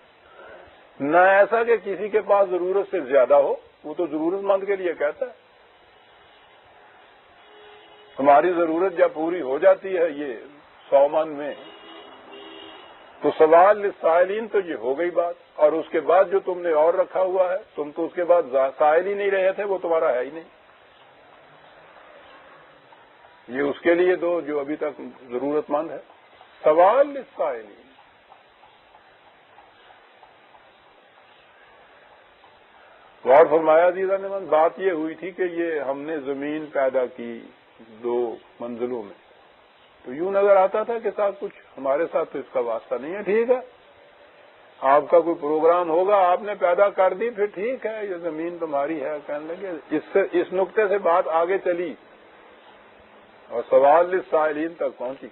نہ ایسا کہ کسی کے پاس ضرورت سے زیادہ ہو، وہ تو ضرورت مند کے لیے کہتا ہے۔ ہماری ضرورت جب پوری ہو جاتی ہے یہ 100 من میں، تو سوال للسائلین تو یہ ہو گئی بات، اور اس کے بعد جو تم نے اور رکھا ہوا ہے، تم تو اس کے بعد سائل ہی نہیں رہے تھے، وہ تمہارا ہے ہی نہیں. یہ اس کے لیے دو جو ابھی تک ضرورت مند ہے. سوال للسائلین. غور فرمایا عزیزان من، بات یہ ہوئی تھی کہ یہ ہم نے زمین پیدا کی 2 منزلوں میں، تو یوں نظر آتا تھا کہ صاحب کچھ ہمارے ساتھ تو اس کا واسطہ نہیں ہے. ٹھیک ہے، آپ کا کوئی پروگرام ہوگا، آپ نے پیدا کر دی، پھر ٹھیک ہے، یہ زمین تمہاری ہے کہنے لگے. اس نقطے سے بات آگے چلی اور سوال للسائلین تک پہنچی،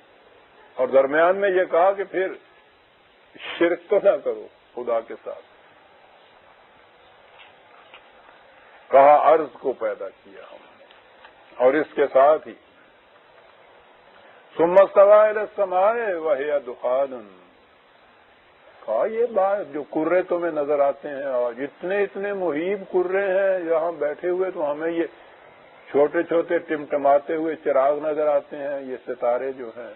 اور درمیان میں یہ کہا کہ پھر شرک تو نہ کرو خدا کے ساتھ. کہا عرض کو پیدا کیا ہم نے، اور اس کے ساتھ ہی ثم استوى الى السماء وهي دخان. کہا یہ بات جو کرے تمہیں نظر آتے ہیں، اور اتنے محیب کرے ہیں یہاں بیٹھے ہوئے، تو ہمیں یہ چھوٹے چھوٹے ٹمٹماتے ہوئے چراغ نظر آتے ہیں، یہ ستارے جو ہیں،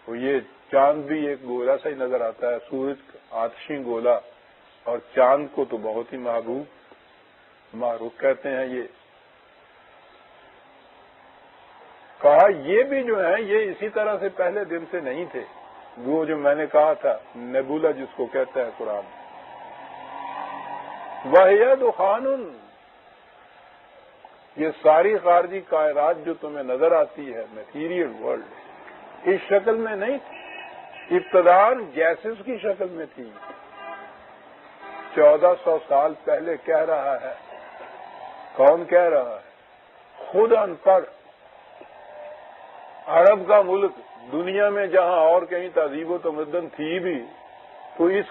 تو یہ چاند بھی ایک گولا سا ہی نظر آتا ہے، سورج آتشی گولا، اور چاند کو تو بہت ہی معروف کہتے ہیں. یہ کہا یہ بھی جو ہے یہ اسی طرح سے پہلے دن سے نہیں تھے. وہ جو میں نے کہا تھا نیبولا جس کو کہتا ہے قرآن، وَهِيَ دُخَانٌ، یہ ساری خارجی کائنات جو تمہیں نظر آتی ہے میٹیریل ورلڈ، اس شکل میں نہیں تھی. ابتداً گیسز کی شکل میں تھی. 1400 سال پہلے کہہ رہا ہے. کون کہہ رہا ہے؟ خود ان پڑھ. عرب کا ملک دنیا میں جہاں اور کہیں تہذیب و تمدن تھی بھی، تو اس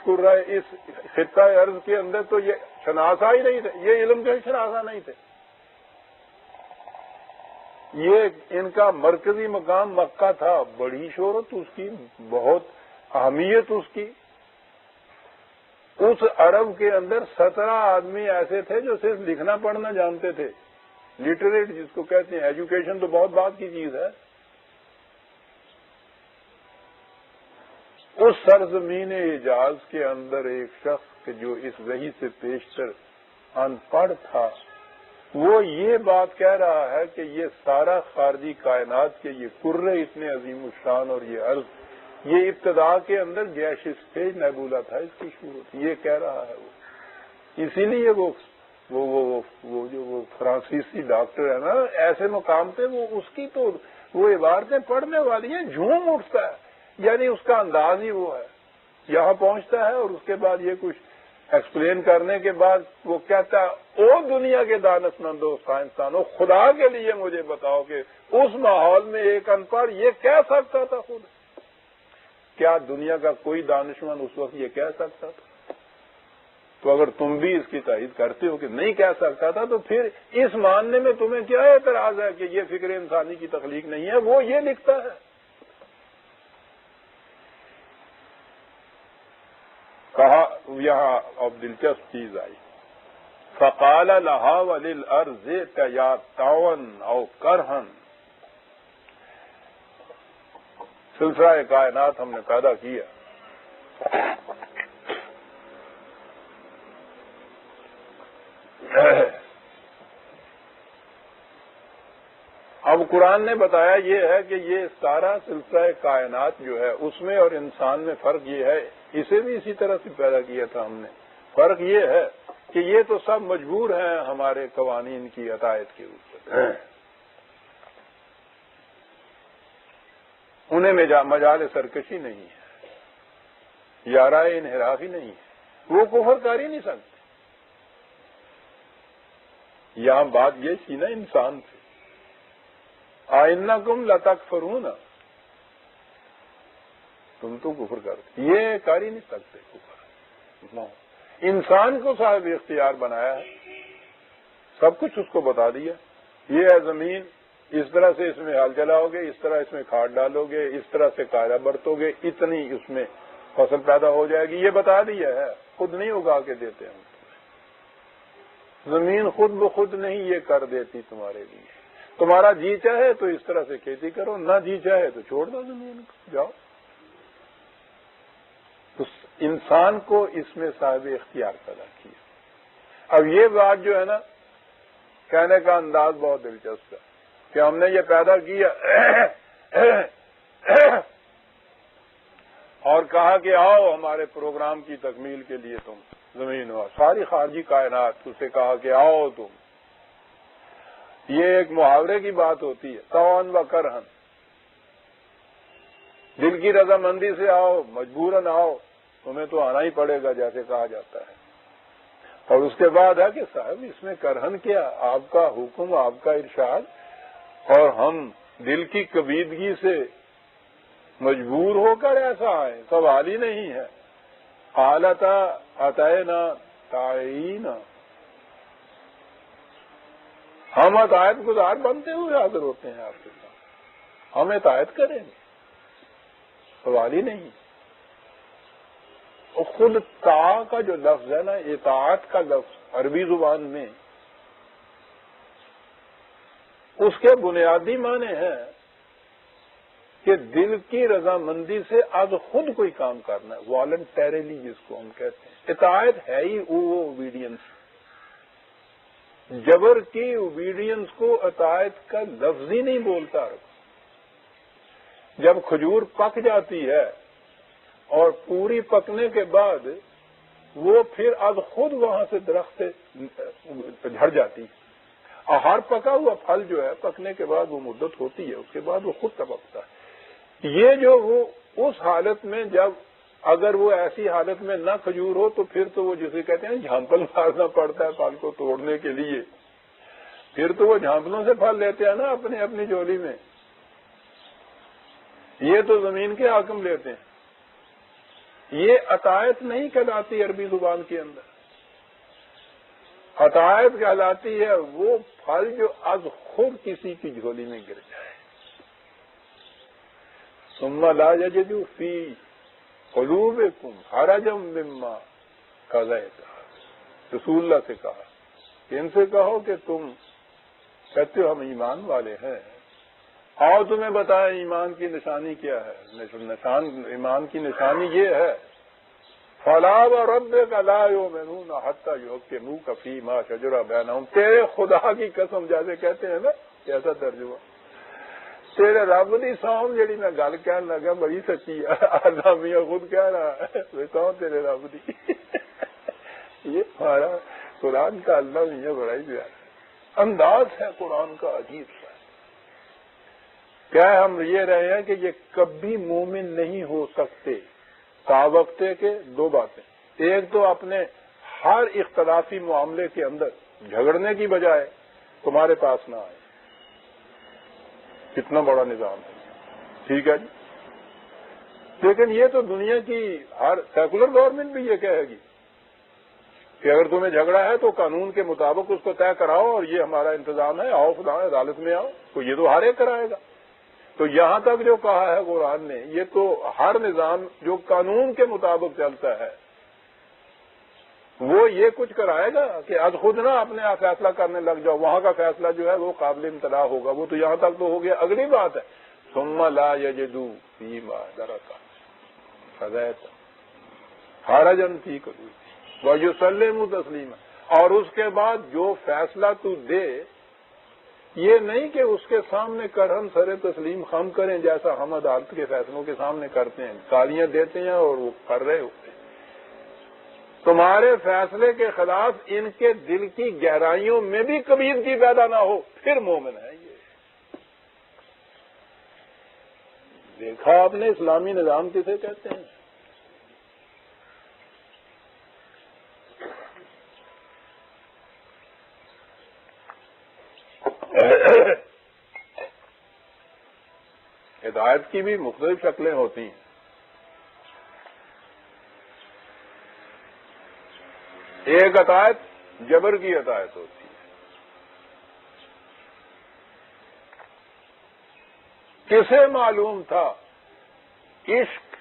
خطہ ارض کے اندر تو یہ شناسا ہی نہیں تھے، یہ علم کے شناسا نہیں تھے. یہ ان کا مرکزی مقام مکہ تھا، بڑی شہرت اس کی، بہت اہمیت اس کی. اس عرب کے اندر 17 آدمی ایسے تھے جو صرف لکھنا پڑھنا جانتے تھے، لٹریٹ جس کو کہتے ہیں. ایجوکیشن تو بہت بات کی چیز ہے. اس سرزمین اعجاز کے اندر ایک شخص کہ جو اس وحی سے پیشتر ان پڑھ تھا، وہ یہ بات کہہ رہا ہے کہ یہ سارا خارجی کائنات کے یہ کرے اتنے عظیم الشان، اور یہ عرض، یہ ابتدا کے اندر گیس اسٹیج نیبولا تھا اس کی صورت. یہ کہہ رہا ہے وہ. اسی لیے وہ فرانسیسی ڈاکٹر ہے نا، ایسے مقام پہ وہ اس کی تو وہ عبارتیں پڑھنے والی ہیں، جھوم اٹھتا ہے. یعنی اس کا انداز ہی وہ ہے. یہاں پہنچتا ہے اور اس کے بعد یہ کچھ ایکسپلین کرنے کے بعد وہ کہتا ہے، او دنیا کے دانشمندوں سائنسدانوں، خدا کے لیے مجھے بتاؤ کہ اس ماحول میں ایک ان پڑھ یہ کہہ سکتا تھا خود؟ کیا دنیا کا کوئی دانشمند اس وقت یہ کہہ سکتا تھا؟ تو اگر تم بھی اس کی تائید کرتے ہو کہ نہیں کہہ سکتا تھا، تو پھر اس ماننے میں تمہیں کیا اعتراض ہے کہ یہ فکر انسانی کی تخلیق نہیں ہے؟ وہ یہ لکھتا ہے. کہا یہاں اب دلچسپ چیز آئی، فقال لها وللارض ائتیا طوعا او کرها. سلسلہ کائنات ہم نے پیدا کیا. اب قرآن نے بتایا یہ ہے کہ یہ سارا سلسلہ کائنات جو ہے اس میں اور انسان میں فرق یہ ہے، اسے بھی اسی طرح سے پیدا کیا تھا ہم نے. فرق یہ ہے کہ یہ تو سب مجبور ہیں ہمارے قوانین کی عطایت کے اوپر، انہیں مجال سرکشی نہیں ہے، یارائے انحرافی نہیں ہے، وہ کفر کر ہی نہیں سکتے. یہاں بات یہ تھی نا انسان سے، آئنکم لتکفرون، تم تو کفر کرتے، یہ کر ہی نہیں سکتے کفر. انسان کو صاحب اختیار بنایا ہے، سب کچھ اس کو بتا دیا. یہ ہے زمین، اس طرح سے اس میں ہل چلاؤ گے، اس طرح اس میں کھاد ڈالو گے، اس طرح سے قاعدہ برتو گے، اتنی اس میں فصل پیدا ہو جائے گی. یہ بتا دیا ہے، خود نہیں اگا کے دیتے ہم. زمین خود بخود نہیں یہ کر دیتی تمہارے لیے. تمہارا جی چاہے تو اس طرح سے کھیتی کرو، نہ جی چاہے تو چھوڑ دو زمین کو، جاؤ. انسان کو اس میں صاحب اختیار پیدا کیا۔ اب یہ بات جو ہے نا، کہنے کا انداز بہت دلچسپ ہے کہ ہم نے یہ پیدا کیا اور کہا کہ آؤ ہمارے پروگرام کی تکمیل کے لیے تم زمین ہو، ساری خارجی کائنات اسے کہا کہ آؤ تم۔ یہ ایک محاورے کی بات ہوتی ہے، طوعاً و کرہن، دل کی رضامندی سے آؤ، مجبوراً آؤ، تمہیں تو آنا ہی پڑے گا جیسے کہا جاتا ہے۔ اور اس کے بعد ہے کہ صاحب اس میں کرہن کیا، آپ کا حکم، آپ کا ارشاد، اور ہم دل کی کبیدگی سے مجبور ہو کر ایسا آئے، سوال ہی نہیں ہے۔ حالتا عطینا تعین، ہم اطاعت گزار بنتے ہوئے حاضر ہوتے ہیں آپ کے ساتھ، ہم اطاعت کریں گے، سوال ہی نہیں۔ اور خود طاع کا جو لفظ ہے نا، اطاعت کا لفظ عربی زبان میں اس کے بنیادی معنی ہے کہ دل کی رضامندی سے از خود کوئی کام کرنا ہے، والنٹریلی جس کو ہم کہتے ہیں۔ اطاعت ہے ہی وہ اوبیڈینس، جبر کی اوبیڈینس کو اطاعت کا لفظ ہی نہیں بولتا۔ جب کھجور پک جاتی ہے اور پوری پکنے کے بعد وہ پھر از خود وہاں سے درخت سے جھڑ جاتی ہے، اور ہر پکا ہوا پھل جو ہے پکنے کے بعد وہ مدت ہوتی ہے، اس کے بعد وہ خود پکتا ہے۔ یہ جو وہ اس حالت میں جب اگر وہ ایسی حالت میں نہ کھجور ہو تو پھر تو وہ جسے کہتے ہیں جھانپل مارنا پڑتا ہے پھل کو توڑنے کے لیے، پھر تو وہ جھانپلوں سے پھل لیتے ہیں نا اپنی اپنی جھولی میں، یہ تو زمین کے حاکم لیتے ہیں۔ یہ اطاعت نہیں کہلاتی عربی زبان کے اندر، اطاعت کہلاتی ہے وہ پھل جو از خود کسی کی جھولی میں گر جائے۔ ثم لا یجدوا فی قلوبکم حرجا مما قضیت، رسول اللہ سے کہا کہ ان سے کہو کہ تم کہتے ہو ہم ایمان والے ہیں، آؤ تمہیں بتائیں ایمان کی نشانی کیا ہے۔ ایمان کی نشانی یہ ہے، فَلَا وَرَبِّكَ لَا يُؤْمِنُونَ حَتَّى يُحَكِّمُوكَ فِي مَا شَجَرَ بَيْنَهُمْ، تیرے خدا کی قسم جیسے کہتے ہیں نا، کیسا ترجمہ، تیرے رب دی سوم جڑی میں گل کہن لگا بڑی سچی ہے، اللہ میاں خود کہہ رہا ہے، بتاؤ تیرے رب دی۔ یہ ہمارا قرآن کا اللہ میاں بڑا ہی پیارا انداز ہے قرآن کا، عجیب سا۔ کیا ہم یہ رہے ہیں کہ یہ کبھی مومن نہیں ہو سکتے تاوقتے کے دو باتیں، ایک تو اپنے ہر اختلافی معاملے کے اندر جھگڑنے کی بجائے تمہارے پاس نہ آئے، کتنا بڑا نظام ہے، ٹھیک ہے جی، لیکن یہ تو دنیا کی ہر سیکولر گورنمنٹ بھی یہ کہے گی کہ اگر تمہیں جھگڑا ہے تو قانون کے مطابق اس کو طے کراؤ، اور یہ ہمارا انتظام ہے، آؤ فلاں عدالت میں آؤ، تو یہ تو ہر ایک کرائے گا۔ تو یہاں تک جو کہا ہے قرآن نے، یہ تو ہر نظام جو قانون کے مطابق چلتا ہے وہ یہ کچھ کرائے گا کہ از خود نہ اپنے آپ فیصلہ کرنے لگ جاؤ، وہاں کا فیصلہ جو ہے وہ قابل امتناع ہوگا، وہ تو یہاں تک تو ہو گیا۔ اگلی بات ہے ثم لا یجدوا فیما قضیت حرجا فی قلوبہم ویسلموا تسلیما، اور اس کے بعد جو فیصلہ تو دے، یہ نہیں کہ اس کے سامنے کرہن سر تسلیم خم کریں جیسا ہم عدالت کے فیصلوں کے سامنے کرتے ہیں، گالیاں دیتے ہیں اور وہ کر رہے ہوتے ہیں۔ تمہارے فیصلے کے خلاف ان کے دل کی گہرائیوں میں بھی کبیدگی پیدا نہ ہو، پھر مومن ہے یہ۔ دیکھا آپ نے اسلامی نظام کسے کہتے ہیں؟ ہدایت کی بھی مختلف شکلیں ہوتی ہیں۔ ایک ہدایت جبر کی ہدایت ہوتی ہے، کسے معلوم تھا عشق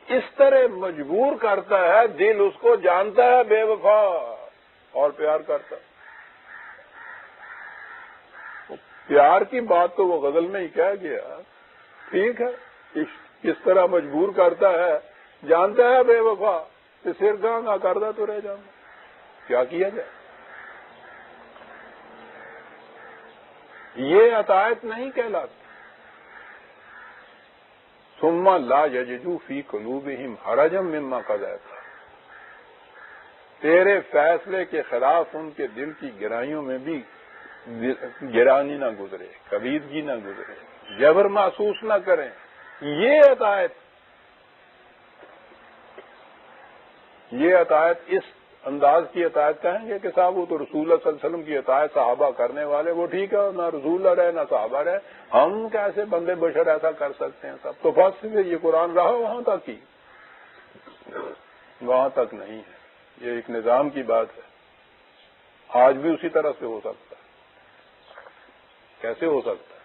اس طرح مجبور کرتا ہے، دل اس کو جانتا ہے بے وفا اور پیار کرتا ہے۔ پیار کی بات تو وہ غزل میں ہی کہہ گیا، ٹھیک ہے، اس طرح مجبور کرتا ہے، جانتا ہے بے وفا تو سر گاں کردہ تو رہ جاؤں گا، کیا کیا جائے؟ یہ اطاعت نہیں کہلاتی۔ ثم لا یجدوا فی قلوبہم حرجا مما قضیت، تیرے فیصلے کے خلاف ان کے دل کی گہرائیوں میں بھی گرانی نہ گزرے، کبیدگی نہ گزرے، جبر محسوس نہ کریں۔ یہ اطاعت اس انداز کی اطاعت کہیں گے کہ صاحب وہ تو رسول اللہ صلی اللہ علیہ وسلم کی اطاعت صحابہ کرنے والے، وہ ٹھیک ہے، نہ رسول اللہ رہے نہ صحابہ رہے، ہم کیسے بندے بشر ایسا کر سکتے ہیں؟ سب تو بس یہ قرآن رہا وہاں تک ہی، وہاں تک نہیں ہے۔ یہ ایک نظام کی بات ہے، آج بھی اسی طرح سے ہو سکتا ہے، کیسے ہو سکتا ہے؟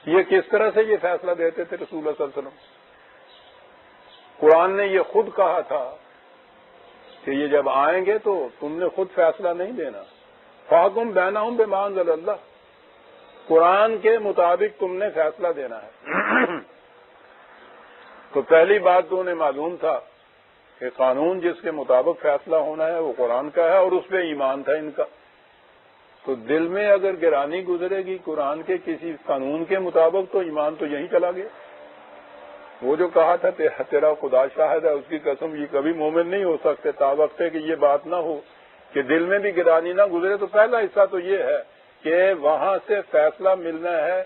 یہ کس طرح سے یہ فیصلہ دیتے تھے رسول اللہ صلی اللہ علیہ وسلم؟ قرآن نے یہ خود کہا تھا کہ یہ جب آئیں گے تو تم نے خود فیصلہ نہیں دینا، فاحکم بینہم بما انزل اللہ، قرآن کے مطابق تم نے فیصلہ دینا ہے۔ تو پہلی بات تو انہیں معلوم تھا کہ قانون جس کے مطابق فیصلہ ہونا ہے وہ قرآن کا ہے، اور اس پہ ایمان تھا ان کا۔ تو دل میں اگر گرانی گزرے گی قرآن کے کسی قانون کے مطابق تو ایمان تو یہیں چلا گیا۔ وہ جو کہا تھا تیرا خدا شاہد ہے، اس کی قسم یہ کبھی مومن نہیں ہو سکتے تا وقت کہ یہ بات نہ ہو کہ دل میں بھی گرانی نہ گزرے۔ تو پہلا حصہ تو یہ ہے کہ وہاں سے فیصلہ ملنا ہے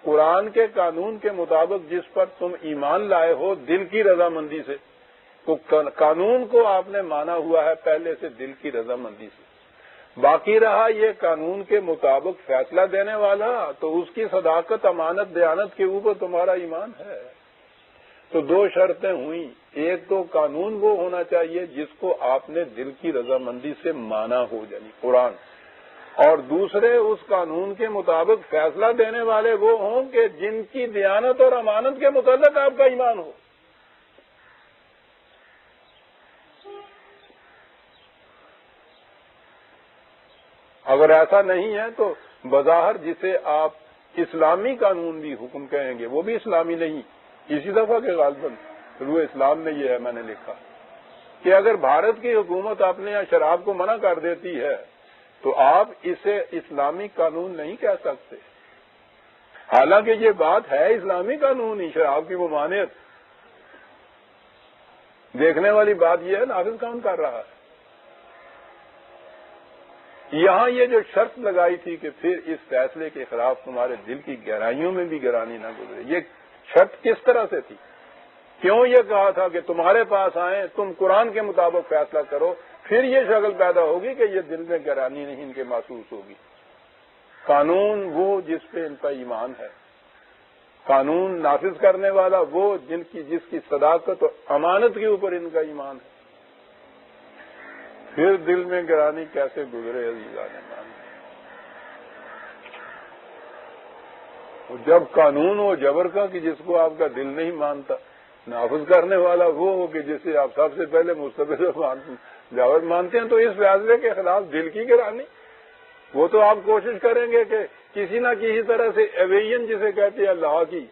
قرآن کے قانون کے مطابق جس پر تم ایمان لائے ہو دل کی رضامندی سے۔ تو قانون کو آپ نے مانا ہوا ہے پہلے سے دل کی رضامندی سے، باقی رہا یہ قانون کے مطابق فیصلہ دینے والا، تو اس کی صداقت، امانت، دیانت کے اوپر تمہارا ایمان ہے۔ تو دو شرطیں ہوئیں، ایک تو قانون وہ ہونا چاہیے جس کو آپ نے دل کی رضامندی سے مانا ہو، یعنی قرآن، اور دوسرے اس قانون کے مطابق فیصلہ دینے والے وہ ہوں کہ جن کی دیانت اور امانت کے متعلق آپ کا ایمان ہو۔ اگر ایسا نہیں ہے تو بظاہر جسے آپ اسلامی قانون بھی حکم کہیں گے وہ بھی اسلامی نہیں۔ اسی دفعہ کے غالباً شروع اسلام میں یہ ہے، میں نے لکھا کہ اگر بھارت کی حکومت اپنے یہاں شراب کو منع کر دیتی ہے تو آپ اسے اسلامی قانون نہیں کہہ سکتے، حالانکہ یہ بات ہے اسلامی قانون ہی، شراب کی ممانعت۔ دیکھنے والی بات یہ ہے نافذ کون کر رہا ہے۔ یہاں یہ جو شرط لگائی تھی کہ پھر اس فیصلے کے خلاف تمہارے دل کی گہرائیوں میں بھی گرانی نہ گزرے، یہ شرط کس طرح سے تھی؟ کیوں یہ کہا تھا کہ تمہارے پاس آئیں، تم قرآن کے مطابق فیصلہ کرو، پھر یہ شکل پیدا ہوگی کہ یہ دل میں گرانی نہیں ان کے محسوس ہوگی۔ قانون وہ جس پہ ان کا ایمان ہے، قانون نافذ کرنے والا وہ جس کی صداقت اور امانت کے اوپر ان کا ایمان ہے، پھر دل میں گرانی کیسے گزرے عزیزان مان۔ جب قانون ہو جبر کا کہ جس کو آپ کا دل نہیں مانتا، نافذ کرنے والا وہ ہو کہ جسے آپ سب سے پہلے مستبد جبر مانتے ہیں، تو اس فیصلے کے خلاف دل کی گرانی، وہ تو آپ کوشش کریں گے کہ کسی نہ کسی طرح سے ایویئن جسے کہتے ہیں اللہ کی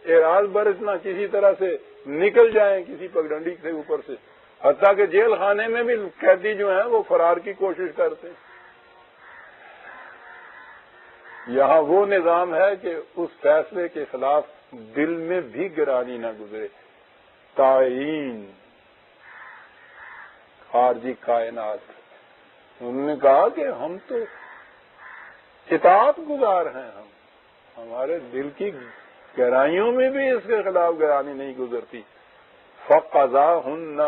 اعراض برس نہ کسی طرح سے نکل جائیں کسی پگڈنڈی سے اوپر سے، حتیٰ کہ جیل خانے میں بھی قیدی جو ہیں وہ فرار کی کوشش کرتے ہیں۔ یہاں وہ نظام ہے کہ اس فیصلے کے خلاف دل میں بھی گرانی نہ گزرے۔ تعین خارجی کائنات، انہوں نے کہا کہ ہم تو اطاعت گزار ہیں، ہمارے دل کی گہرائیوں میں بھی اس کے خلاف گرانی نہیں گزرتی۔ فقضاہن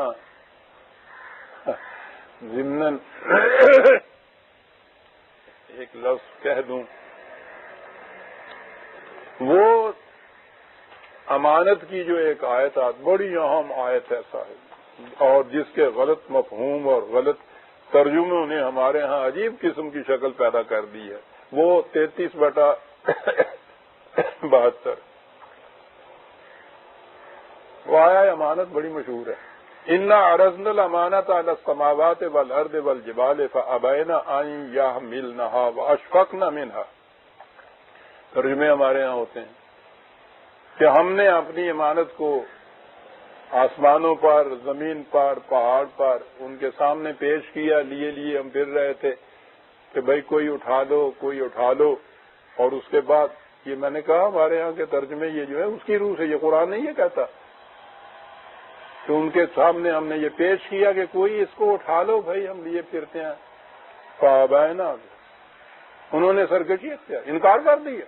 ضمناً ایک لفظ کہہ دوں، وہ امانت کی جو ایک آیت بڑی اہم آیت ایسا ہے، اور جس کے غلط مفہوم اور غلط ترجموں نے ہمارے ہاں عجیب قسم کی شکل پیدا کر دی ہے، وہ 33/72 وہ آیا امانت بڑی مشہور ہے۔ انا عرضنا الامانۃ علی السماوات والارض والجبال فابین ان یحملنها واشفقن منها۔ ترجمے ہمارے ہاں ہوتے ہیں کہ ہم نے اپنی امانت کو آسمانوں پر، زمین پر، پہاڑ پر، ان کے سامنے پیش کیا، لیے ہم پھر رہے تھے کہ بھائی کوئی اٹھا لو، کوئی اٹھا لو. اور اس کے بعد یہ میں نے کہا ہمارے ہاں کے ترجمے یہ جو ہے اس کی روح سے، یہ قرآن نہیں یہ کہتا کہ ان کے سامنے ہم نے یہ پیش کیا کہ کوئی اس کو اٹھا لو بھائی، ہم لیے پھرتے ہیں. فابینا، انہوں نے سرکشی اختیار، انکار کر دیا،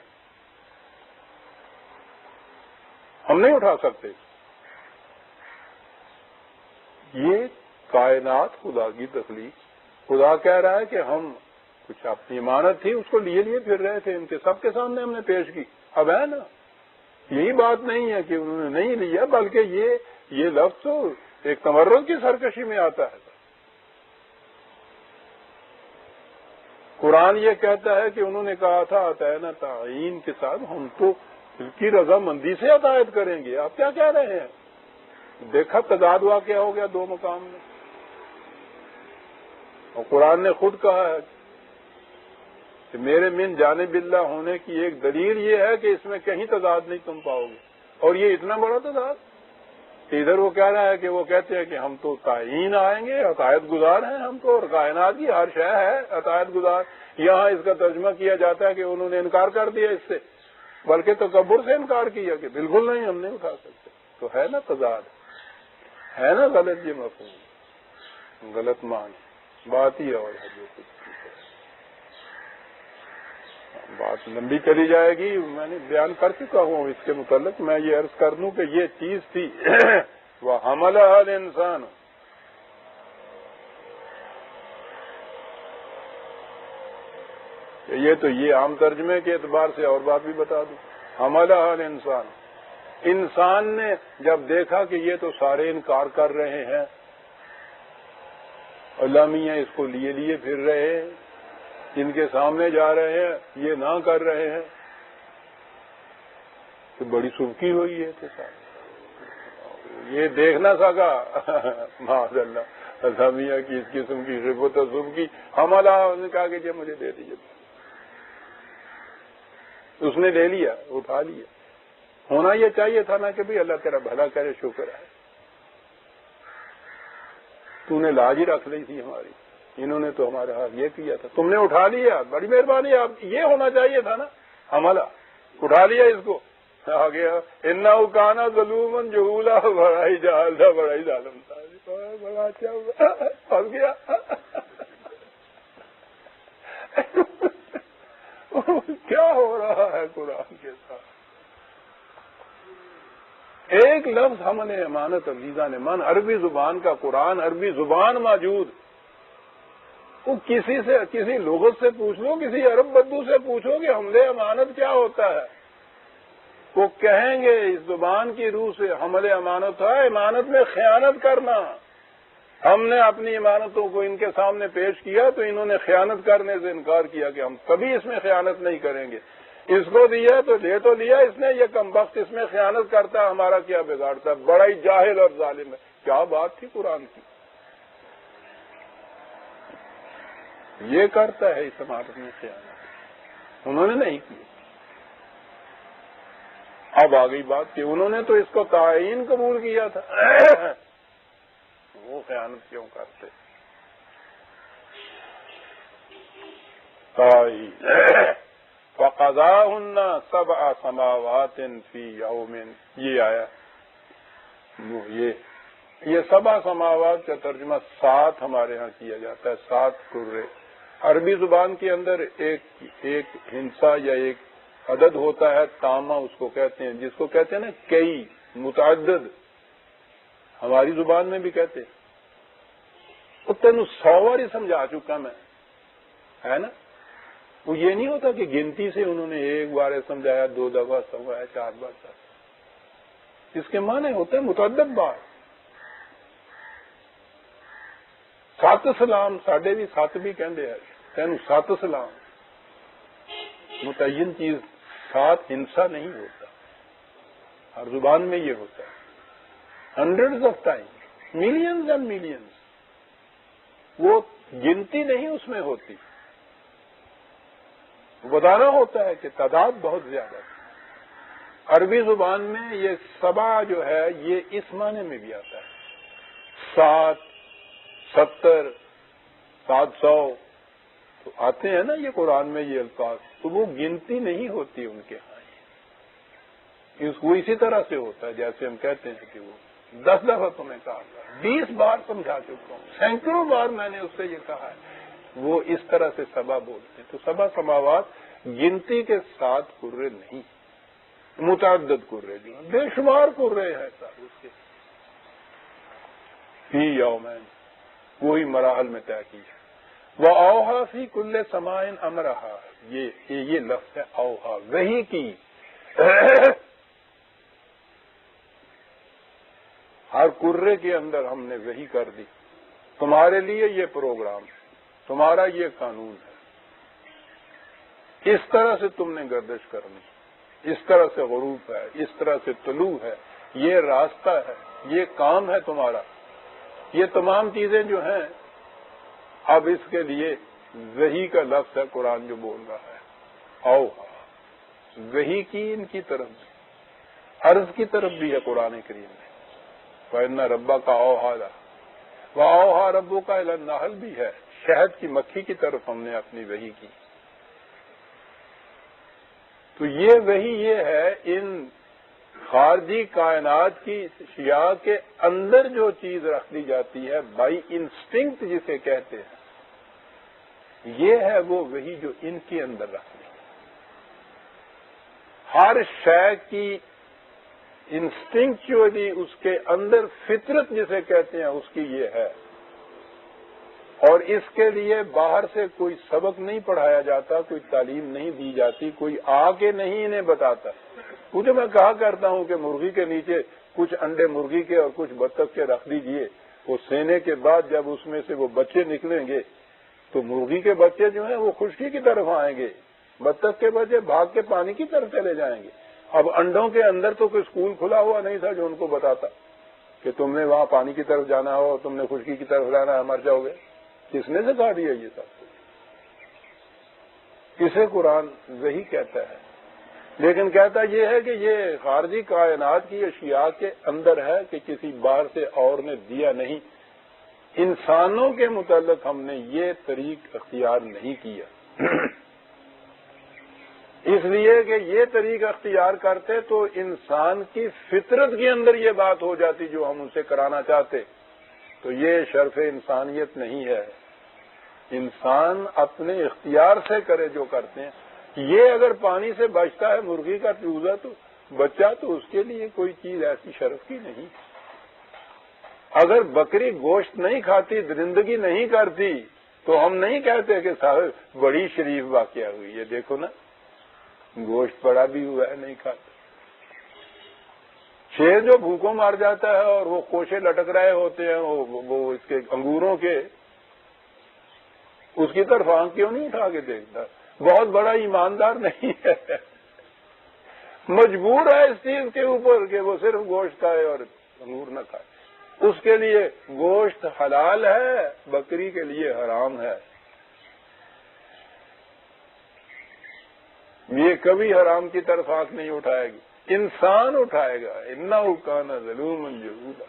ہم نہیں اٹھا سکتے. یہ کائنات خدا کی تخلیق، خدا کہہ رہا ہے کہ ہم کچھ اپنی امانت تھی اس کو لیے پھر رہے تھے، ان کے سب کے سامنے ہم نے پیش کی. اب ہے نا، یہی بات نہیں ہے کہ انہوں نے نہیں لیا، بلکہ یہ لفظ تو ایک تمرد کی سرکشی میں آتا ہے. قرآن یہ کہتا ہے کہ انہوں نے کہا تھا عطینا تعین کے ساتھ ہم تو اس کی رضامندی سے عطایت کریں گے. آپ کیا کہہ رہے ہیں؟ دیکھا تضاد واقعہ ہو گیا دو مقام میں. اور قرآن نے خود کہا ہے کہ میرے من جانب اللہ ہونے کی ایک دلیل یہ ہے کہ اس میں کہیں تضاد نہیں تم پاؤ گے. اور یہ اتنا بڑا تضاد، ادھر وہ کہہ رہا ہے کہ وہ کہتے ہیں کہ ہم تو تعین آئیں گے، عطایت گزار ہیں ہم تو، اور کائنات کی ہر شے ہے عطایت گزار. یہاں اس کا ترجمہ کیا جاتا ہے کہ انہوں نے انکار کر دیا اس سے، بلکہ تکبر سے انکار کیا کہ بالکل نہیں، ہم نہیں اٹھا سکتے. تو ہے نا تضاد، ہے نا غلط یہ مفہوم، غلط معنی، بات ہی اور ہے جو کچھ. بات لمبی چلی جائے گی، میں نے بیان کر چکا ہوں اس کے متعلق. میں یہ عرض کر دوں کہ یہ چیز تھی وَحَمَلَهَا الْإِنسَانُ. یہ تو یہ عام ترجمے کے اعتبار سے اور بات بھی بتا دوں. حَمَلَهَا الْإِنسَانُ، انسان نے جب دیکھا کہ یہ تو سارے انکار کر رہے ہیں، اللہ میاں اس کو لیے پھر رہے ہیں، ان کے سامنے جا رہے ہیں، یہ نہ کر رہے ہیں، تو بڑی سبکی ہوئی ہے کہ یہ دیکھ نہ سکا معاذ اللہ اللہ میاں کی اس قسم کی خفت و سبکی. حملہ نے کہا کہ یہ مجھے دے دیجیے، اس نے لے لیا، اٹھا لیا. ہونا یہ چاہیے تھا نا کہ بھی اللہ تیرا بھلا کرے، شکر ہے تو نے لاج ہی رکھ لی تھی ہماری، انہوں نے تو ہمارے ہاتھ یہ کیا تھا، تم نے اٹھا لیا، بڑی مہربانی. آپ یہ ہونا چاہیے تھا نا، حملہ اٹھا لیا اس کو. آ گیا انہو کان ظلوما جہولا، بڑا ہی جاہل تھا، بڑا ہی ظالم تھا، بڑا اچھا ہوا، پھنس گیا. کیا ہو رہا ہے قرآن کے ساتھ؟ ایک لفظ ہم نے امانت عزیزہ نے من، عربی زبان کا قرآن، عربی زبان موجود. وہ کسی لغت سے پوچھ لو، کسی عرب بدو سے پوچھو کہ حمل امانت کیا ہوتا ہے، وہ کہیں گے اس زبان کی روح سے حمل امانت ہے امانت میں خیانت کرنا. ہم نے اپنی امانتوں کو ان کے سامنے پیش کیا تو انہوں نے خیانت کرنے سے انکار کیا کہ ہم کبھی اس میں خیانت نہیں کریں گے. اس کو دیا تو لے تو لیا اس نے، یہ کمبخت اس میں خیانت کرتا ہے، ہمارا کیا بگاڑتا ہے، بڑا ہی جاہل اور ظالم ہے. کیا بات تھی قرآن کی، یہ کرتا ہے اس امانت میں خیانت، انہوں نے نہیں کی. اب آ گئی بات کہ انہوں نے تو اس کو تعین قبول کیا تھا، وہ خیانت کیوں کرتے؟ فَقَضَاهُنَّ سَبْعَ سَمَاوَاتٍ فِي يَوْمٍ. یہ آیا، یہ سبع سماوات کا ترجمہ 7 ہمارے ہاں کیا جاتا ہے، 7 کرے. عربی زبان کے اندر ایک ہنسا یا ایک عدد ہوتا ہے، تامہ اس کو کہتے ہیں، جس کو کہتے ہیں نا کئی، متعدد، ہماری زبان میں بھی کہتے ہیں. وہ تینوں 100 بار ہی سمجھا چکا میں، ہے نا. وہ یہ نہیں ہوتا کہ گنتی سے انہوں نے ایک بار سمجھایا، 2 دفعہ سمجھایا، 4 بار سمجھایا. اس کے معنی ہوتے ہیں متعدد بار. 7 سلام ساڈے بھی 7 بھی کہندے ہیں، تینوں 7 سلام. متعین چیز 7 ہنسا نہیں ہوتا، ہر زبان میں یہ ہوتا ہے. Hundreds of time, millions and millions. وہ گنتی نہیں اس میں ہوتی، بتانا ہوتا ہے کہ تعداد بہت زیادہ ہے. عربی زبان میں یہ سبا جو ہے یہ اس معنی میں بھی آتا ہے، 7، 70، 700 تو آتے ہیں نا یہ قرآن میں یہ الفاظ، تو وہ گنتی نہیں ہوتی ان کے ہاں، وہ اسی طرح سے ہوتا ہے جیسے ہم کہتے ہیں کہ وہ 10 دفعہ تمہیں کہا تھا، 20 بار سمجھا چکا ہوں، سینکڑوں بار میں نے اس سے یہ کہا ہے، وہ اس طرح سے سبا بولتے ہیں۔ تو سبا سماوات گنتی کے ساتھ کرے نہیں، متعدد کرے جو ہیں، بے شمار کرے ہیں صاحب اس کے فی یومین، وہی مراحل میں طے کی ہے۔ وَأَوْحَىٰ فِي كُلِّ سَمَاءٍ أَمْرَهَا، یہ لفظ ہے اوحا، وحی کی ہر کرے کے اندر ہم نے وحی کر دی، تمہارے لیے یہ پروگرام ہے، تمہارا یہ قانون ہے، اس طرح سے تم نے گردش کرنی، اس طرح سے غروب ہے، اس طرح سے طلوع ہے، یہ راستہ ہے، یہ کام ہے تمہارا، یہ تمام چیزیں جو ہیں اب اس کے لیے وحی کا لفظ ہے قرآن جو بول رہا ہے، اوحا، وحی کی ان کی طرف بھی، عرض کی طرف بھی ہے قرآن کریم میں، وَإِنَّ رَبَّكَ أَوْحَىٰ لَهَا وَأَوْحَىٰ رَبُّكَ إِلَى النَّحْلِ بھی ہے، شہد کی مکھی کی طرف ہم نے اپنی وحی کی۔ تو یہ وحی یہ ہے ان خارجی کائنات کی اشیاء کے اندر جو چیز رکھ دی جاتی ہے بائی انسٹنکٹ جسے کہتے ہیں، یہ ہے وہ وحی جو ان کے اندر رکھ دی۔ ہر شے کی انسٹنکچولی اس کے اندر فطرت جسے کہتے ہیں اس کی یہ ہے، اور اس کے لیے باہر سے کوئی سبق نہیں پڑھایا جاتا، کوئی تعلیم نہیں دی جاتی، کوئی آ کے نہیں انہیں بتاتا۔ مجھے میں کہا کرتا ہوں کہ مرغی کے نیچے کچھ انڈے مرغی کے اور کچھ بطخ کے رکھ دیجئے، وہ سینے کے بعد جب اس میں سے وہ بچے نکلیں گے تو مرغی کے بچے جو ہیں وہ خشکی کی طرف آئیں گے، بطخ کے بچے بھاگ کے پانی کی طرف چلے جائیں گے۔ اب انڈوں کے اندر تو کوئی اسکول کھلا ہوا نہیں تھا جو ان کو بتاتا کہ تم نے وہاں پانی کی طرف جانا ہو، تم نے خشکی کی طرف جانا ہے، مر جاؤ گے۔ کس نے سکھا دیا یہ سب کچھ؟ اسے قرآن وہی کہتا ہے، لیکن کہتا یہ ہے کہ یہ خارجی کائنات کی اشیاء کے اندر ہے کہ کسی باہر سے اور نے دیا نہیں۔ انسانوں کے متعلق ہم نے یہ طریق اختیار نہیں کیا، اس لیے کہ یہ طریق اختیار کرتے تو انسان کی فطرت کے اندر یہ بات ہو جاتی جو ہم اسے کرانا چاہتے، تو یہ شرف انسانیت نہیں ہے۔ انسان اپنے اختیار سے کرے جو کرتے ہیں۔ یہ اگر پانی سے بچتا ہے مرغی کا چوزا تو بچہ، تو اس کے لیے کوئی چیز ایسی شرف کی نہیں۔ اگر بکری گوشت نہیں کھاتی، درندگی نہیں کرتی، تو ہم نہیں کہتے کہ صاحب بڑی شریف واقعہ ہوئی، یہ دیکھو نا گوشت پڑا بھی ہوا ہے نہیں کھاتا۔ شیر جو بھوکوں مار جاتا ہے اور وہ کوشے لٹک رہے ہوتے ہیں وہ اس کے انگوروں کے، اس کی طرف آنکھ کیوں نہیں اٹھا کے دیکھتا؟ بہت بڑا ایماندار نہیں ہے، مجبور ہے اس چیز کے اوپر کہ وہ صرف گوشت کھائے اور انگور نہ کھائے۔ اس کے لیے گوشت حلال ہے، بکری کے لیے حرام ہے۔ یہ کبھی حرام کی طرف آنکھ نہیں اٹھائے گی، انسان اٹھائے گا، انہ کان ظلوما جہولا۔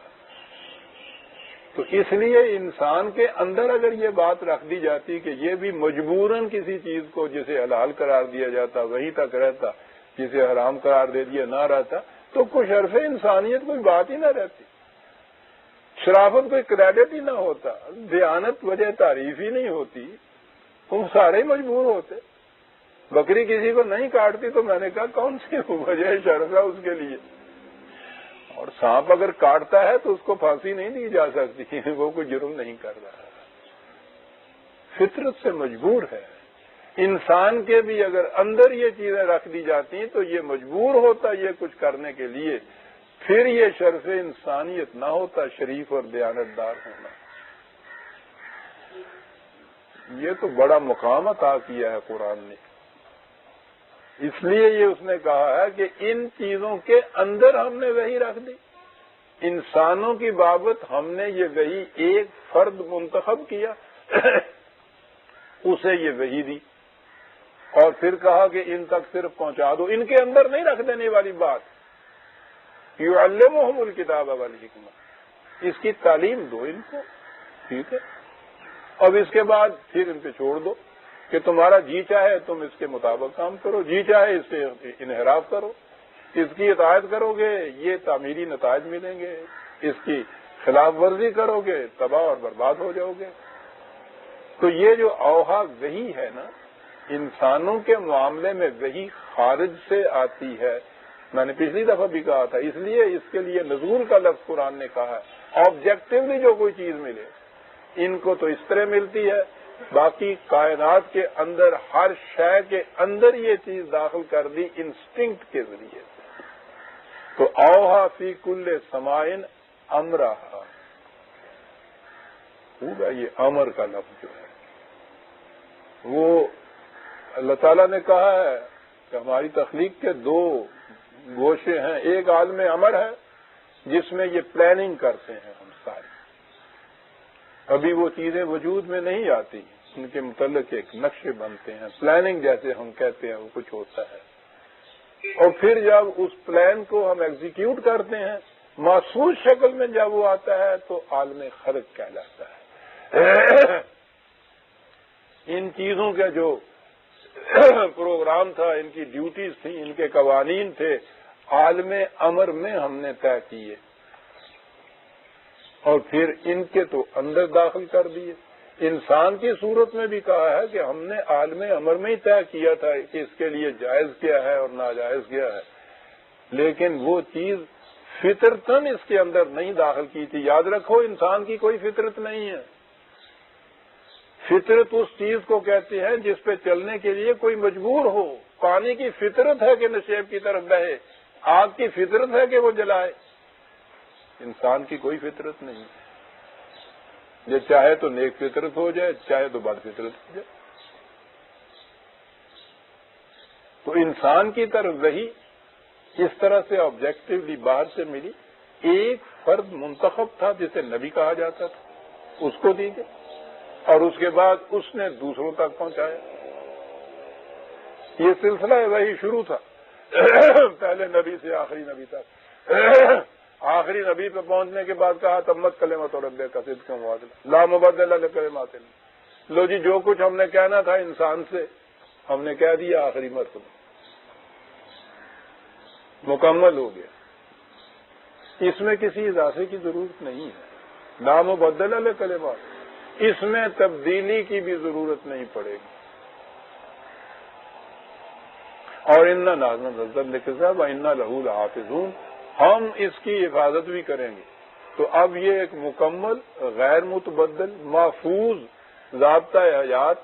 تو اس لیے انسان کے اندر اگر یہ بات رکھ دی جاتی کہ یہ بھی مجبوراً کسی چیز کو جسے حلال قرار دیا جاتا وہیں تک رہتا، جسے حرام قرار دے دیا نہ رہتا، تو کوئی شرف انسانیت کوئی بات ہی نہ رہتی، شرافت کوئی کریڈٹ ہی نہ ہوتا، دیانت وجہ تعریف ہی نہیں ہوتی، تم سارے ہی مجبور ہوتے۔ بکری کسی کو نہیں کاٹتی تو میں نے کہا کون سی وجہ شرف ہے اس کے لیے؟ اور سانپ اگر کاٹتا ہے تو اس کو پھانسی نہیں دی جا سکتی، وہ کوئی جرم نہیں کر رہا، فطرت سے مجبور ہے۔ انسان کے بھی اگر اندر یہ چیزیں رکھ دی جاتی تو یہ مجبور ہوتا یہ کچھ کرنے کے لیے، پھر یہ شرف انسانیت نہ ہوتا، شریف اور دیانتدار ہونا۔ یہ تو بڑا مقام عطا کیا ہے قرآن نے، اس لیے یہ اس نے کہا ہے کہ ان چیزوں کے اندر ہم نے وحی رکھ دی۔ انسانوں کی بابت ہم نے یہ وحی ایک فرد منتخب کیا، اسے یہ وحی دی، اور پھر کہا کہ ان تک صرف پہنچا دو، ان کے اندر نہیں رکھ دینے والی بات، یعلمہم الکتاب والحکمہ، اس کی تعلیم دو ان کو، ٹھیک ہے، اب اس کے بعد پھر ان پہ چھوڑ دو کہ تمہارا جی چاہے تم اس کے مطابق کام کرو، جی چاہے اس سے انحراف کرو، اس کی اطاعت کرو گے یہ تعمیری نتائج ملیں گے، اس کی خلاف ورزی کرو گے تباہ اور برباد ہو جاؤ گے۔ تو یہ جو اوحا وحی ہے نا، انسانوں کے معاملے میں وحی خارج سے آتی ہے، میں نے پچھلی دفعہ بھی کہا تھا، اس لیے اس کے لیے نزول کا لفظ قرآن نے کہا ہے۔ آبجیکٹولی جو کوئی چیز ملے ان کو تو اس طرح ملتی ہے، باقی کائنات کے اندر ہر شے کے اندر یہ چیز داخل کر دی انسٹنکٹ کے ذریعے سے۔ تو اوحا فی کل سمائن امرہا، ہوگا یہ امر کا لفظ جو ہے وہ اللہ تعالیٰ نے کہا ہے کہ ہماری تخلیق کے دو گوشے ہیں، ایک عالم امر ہے جس میں یہ پلاننگ کرتے ہیں ہم سارے، ابھی وہ چیزیں وجود میں نہیں آتی، ان کے متعلق ایک نقشے بنتے ہیں، پلاننگ جیسے ہم کہتے ہیں وہ کچھ ہوتا ہے، اور پھر جب اس پلان کو ہم ایگزیکیوٹ کرتے ہیں محسوس شکل میں جب وہ آتا ہے تو عالم خلق کہلاتا ہے۔ ان چیزوں کا جو پروگرام تھا، ان کی ڈیوٹیز تھیں، ان کے قوانین تھے، عالم امر میں ہم نے طے کیے اور پھر ان کے تو اندر داخل کر دیے۔ انسان کی صورت میں بھی کہا ہے کہ ہم نے عالم امر میں ہی طے کیا تھا کہ اس کے لیے جائز کیا ہے اور ناجائز کیا ہے، لیکن وہ چیز فطرتاً اس کے اندر نہیں داخل کی تھی۔ یاد رکھو انسان کی کوئی فطرت نہیں ہے، فطرت اس چیز کو کہتے ہیں جس پہ چلنے کے لیے کوئی مجبور ہو۔ پانی کی فطرت ہے کہ نشیب کی طرف بہے، آگ کی فطرت ہے کہ وہ جلائے، انسان کی کوئی فطرت نہیں ہے، یہ چاہے تو نیک فطرت ہو جائے چاہے تو بد فطرت ہو جائے۔ تو انسان کی طرف وہی اس طرح سے آبجیکٹولی باہر سے ملی، ایک فرد منتخب تھا جسے نبی کہا جاتا تھا، اس کو دی گئی اور اس کے بعد اس نے دوسروں تک پہنچایا۔ یہ سلسلہ وہی شروع تھا پہلے نبی سے آخری نبی تک، آخری نبی پہ پہنچنے کے بعد کہا تمت کلمۃ ربک صدقا وعدلا لا مبدل لکلماتہ، لو جی جو کچھ ہم نے کہنا تھا انسان سے ہم نے کہہ دیا، آخری مرتبہ مکمل ہو گیا، اس میں کسی اضافے کی ضرورت نہیں ہے، لا مبدل لکلمات، اس میں تبدیلی کی بھی ضرورت نہیں پڑے گی۔ اور انا نحن نزلنا الذکر وانا لہ لحافظون، ہم اس کی حفاظت بھی کریں گے۔ تو اب یہ ایک مکمل غیر متبدل محفوظ ضابطہ حیات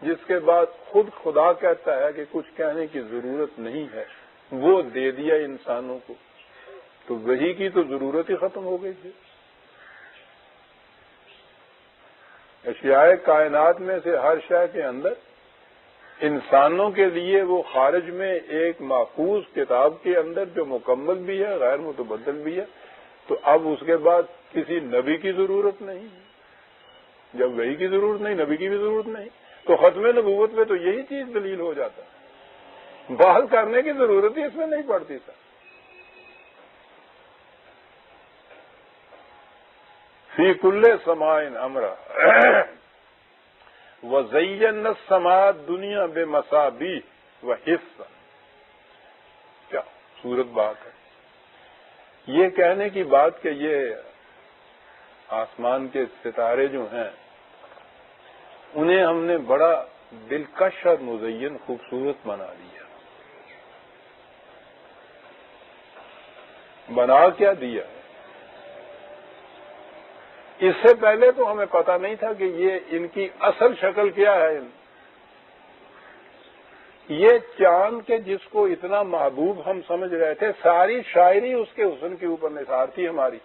جس کے بعد خود خدا کہتا ہے کہ کچھ کہنے کی ضرورت نہیں ہے، وہ دے دیا انسانوں کو، تو وہی کی تو ضرورت ہی ختم ہو گئی تھی۔ اشیاء کائنات میں سے ہر شے کے اندر انسانوں کے لیے وہ خارج میں ایک محفوظ کتاب کے اندر جو مکمل بھی ہے غیر متبدل بھی ہے، تو اب اس کے بعد کسی نبی کی ضرورت نہیں، جب وہی کی ضرورت نہیں نبی کی بھی ضرورت نہیں، تو ختم نبوت میں تو یہی چیز دلیل ہو جاتا ہے، بحث کرنے کی ضرورت ہی اس میں نہیں پڑتی تھا۔ فی کل سمائن امرا وزینا السماء دنیا بے مصابیح و حفظ، کیا خوبصورت بات ہے یہ کہنے کی بات کہ یہ آسمان کے ستارے جو ہیں انہیں ہم نے بڑا دلکش اور مزین خوبصورت بنا دیا۔ بنا کیا دیا ہے؟ اس سے پہلے تو ہمیں پتہ نہیں تھا کہ یہ ان کی اصل شکل کیا ہے۔ یہ چاند کے جس کو اتنا محبوب ہم سمجھ رہے تھے، ساری شاعری اس کے حسن کے اوپر نثار تھی ہماری،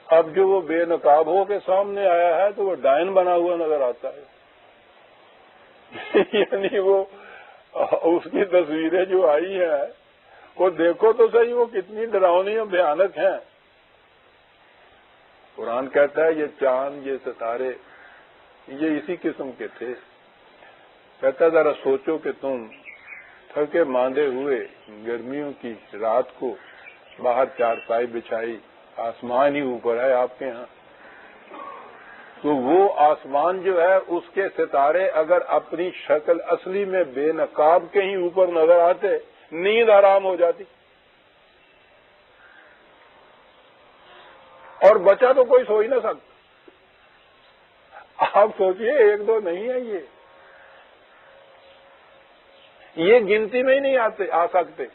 اب جو وہ بے نقاب ہو کے سامنے آیا ہے تو وہ ڈائن بنا ہوا نظر آتا ہے۔ یعنی وہ اس کی تصویریں جو آئی ہیں وہ دیکھو تو صحیح وہ کتنی ڈراؤنی اور بھیانک ہیں۔ قرآن کہتا ہے یہ چاند یہ ستارے یہ اسی قسم کے تھے، کہتا ذرا سوچو کہ تم تھکے ماندے ہوئے گرمیوں کی رات کو باہر چارپائی بچھائی، آسمان ہی اوپر ہے آپ کے ہاں، تو وہ آسمان جو ہے اس کے ستارے اگر اپنی شکل اصلی میں بے نقاب کہیں اوپر نظر آتے، نیند آرام ہو جاتی، اور بچہ تو کوئی سو ہی نہ سکتا۔ آپ سوچئے ایک دو نہیں ہے، یہ گنتی میں ہی نہیں آ سکتے،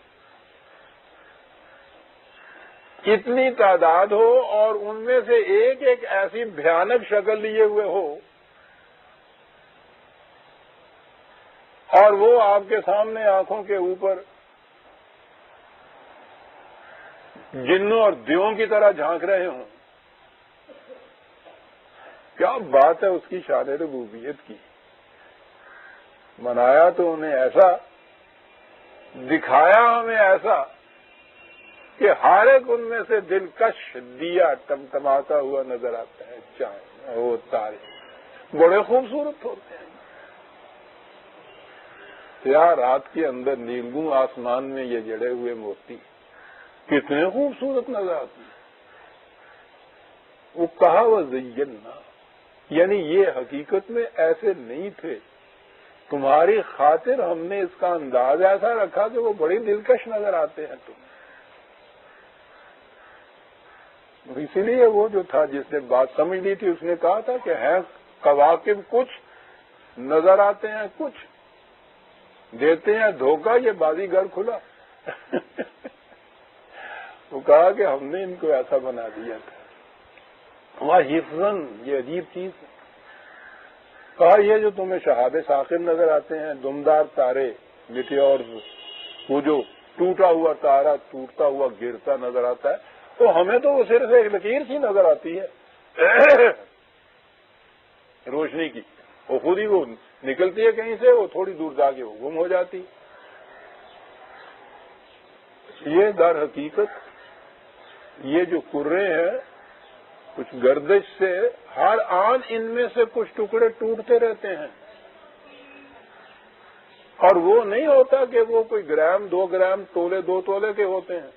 اتنی تعداد ہو اور ان میں سے ایک ایک ایسی بھیانک شکل لیے ہوئے ہو، اور وہ آپ کے سامنے آنکھوں کے اوپر جنوں اور دیووں کی طرح جھانک رہے ہوں۔ کیا بات ہے اس کی شان ربوبیت کی! بنایا تو انہیں ایسا، دکھایا ہمیں ایسا کہ ہر ایک ان میں سے دلکش دیا ٹمٹماتا ہوا نظر آتا ہے۔ چاند وہ تارے بڑے خوبصورت ہوتے ہیں، سیاہ رات کے اندر نیلگوں آسمان میں یہ جڑے ہوئے موتی کتنے خوبصورت نظر آتے ہیں۔ وہ کہا وہ زینا، یعنی یہ حقیقت میں ایسے نہیں تھے، تمہاری خاطر ہم نے اس کا انداز ایسا رکھا کہ وہ بڑی دلکش نظر آتے ہیں تمہیں۔ اسی لیے وہ جو تھا جس نے بات سمجھ لی تھی اس نے کہا تھا کہ ہیں کواکب کچھ، نظر آتے ہیں کچھ، دیتے ہیں دھوکہ یہ بازیگر کھلا۔ وہ کہا کہ ہم نے ان کو ایسا بنا دیا تھا۔ وہاں حفظاً، یہ عجیب چیز ہے۔ کہا یہ جو تمہیں شہاب ثاقب نظر آتے ہیں، دمدار تارے، میٹیورز، وہ جو ٹوٹا ہوا تارا ٹوٹتا ہوا گرتا نظر آتا ہے، تو ہمیں تو وہ صرف ایک لکیر سی نظر آتی ہے روشنی کی، وہ خود ہی وہ نکلتی ہے کہیں سے، وہ تھوڑی دور جا کے وہ گم ہو جاتی۔ یہ در حقیقت یہ جو کرے ہیں کچھ گردش سے ہر آن ان میں سے کچھ ٹکڑے ٹوٹتے رہتے ہیں، اور وہ نہیں ہوتا کہ وہ کوئی گرام 2 گرام تولے 2 تولے کے ہوتے ہیں،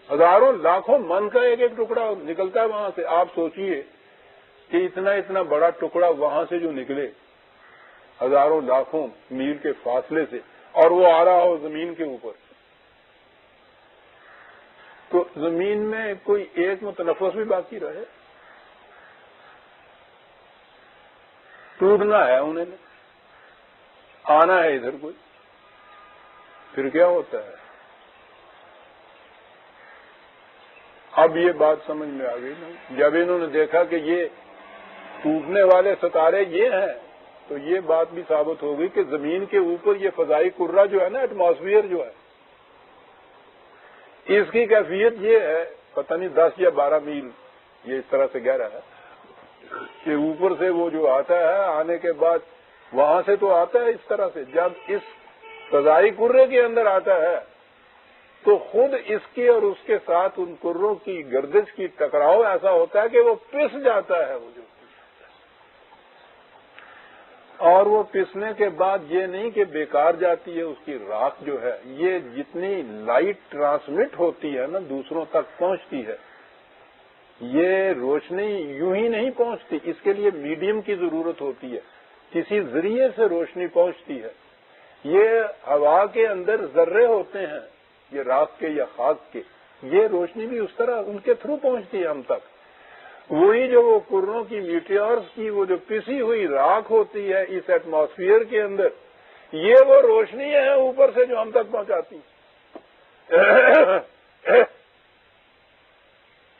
ہزاروں لاکھوں من کا ایک ایک ٹکڑا نکلتا ہے وہاں سے۔ آپ سوچئے کہ اتنا اتنا بڑا ٹکڑا وہاں سے جو نکلے ہزاروں لاکھوں میل کے فاصلے سے، اور وہ آ رہا ہو زمین کے اوپر، تو زمین میں کوئی ایک متنفس بھی باقی رہے؟ ٹوٹنا ہے انہیں، آنا ہے ادھر کوئی، پھر کیا ہوتا ہے؟ اب یہ بات سمجھ میں آ گئی نا، جب انہوں نے دیکھا کہ یہ ٹوٹنے والے ستارے یہ ہیں، تو یہ بات بھی ثابت ہو گئی کہ زمین کے اوپر یہ فضائی کرہ جو ہے نا، ایٹماسفیئر جو ہے، اس کی کیفیت یہ ہے، پتہ نہیں 10 یا 12 میل یہ اس طرح سے گہرا ہے کہ اوپر سے وہ جو آتا ہے، آنے کے بعد وہاں سے تو آتا ہے اس طرح سے، جب اس فضائی کرے کے اندر آتا ہے تو خود اس کے اور اس کے ساتھ ان کروں کی گردش کی ٹکراؤ ایسا ہوتا ہے کہ وہ پس جاتا ہے، وہ جو، اور وہ پسنے کے بعد یہ نہیں کہ بیکار جاتی ہے اس کی راکھ جو ہے، یہ جتنی لائٹ ٹرانسمٹ ہوتی ہے نا دوسروں تک پہنچتی ہے، یہ روشنی یوں ہی نہیں پہنچتی، اس کے لیے میڈیم کی ضرورت ہوتی ہے، کسی ذریعے سے روشنی پہنچتی ہے۔ یہ ہوا کے اندر ذرے ہوتے ہیں، یہ راکھ کے یا خاک کے، یہ روشنی بھی اس طرح ان کے تھرو پہنچتی ہے ہم تک۔ وہی جو وہ کروں کی میٹیورز کی وہ جو پسی ہوئی راکھ ہوتی ہے اس ایٹماسفیئر کے اندر، یہ وہ روشنی ہے اوپر سے جو ہم تک پہنچاتی۔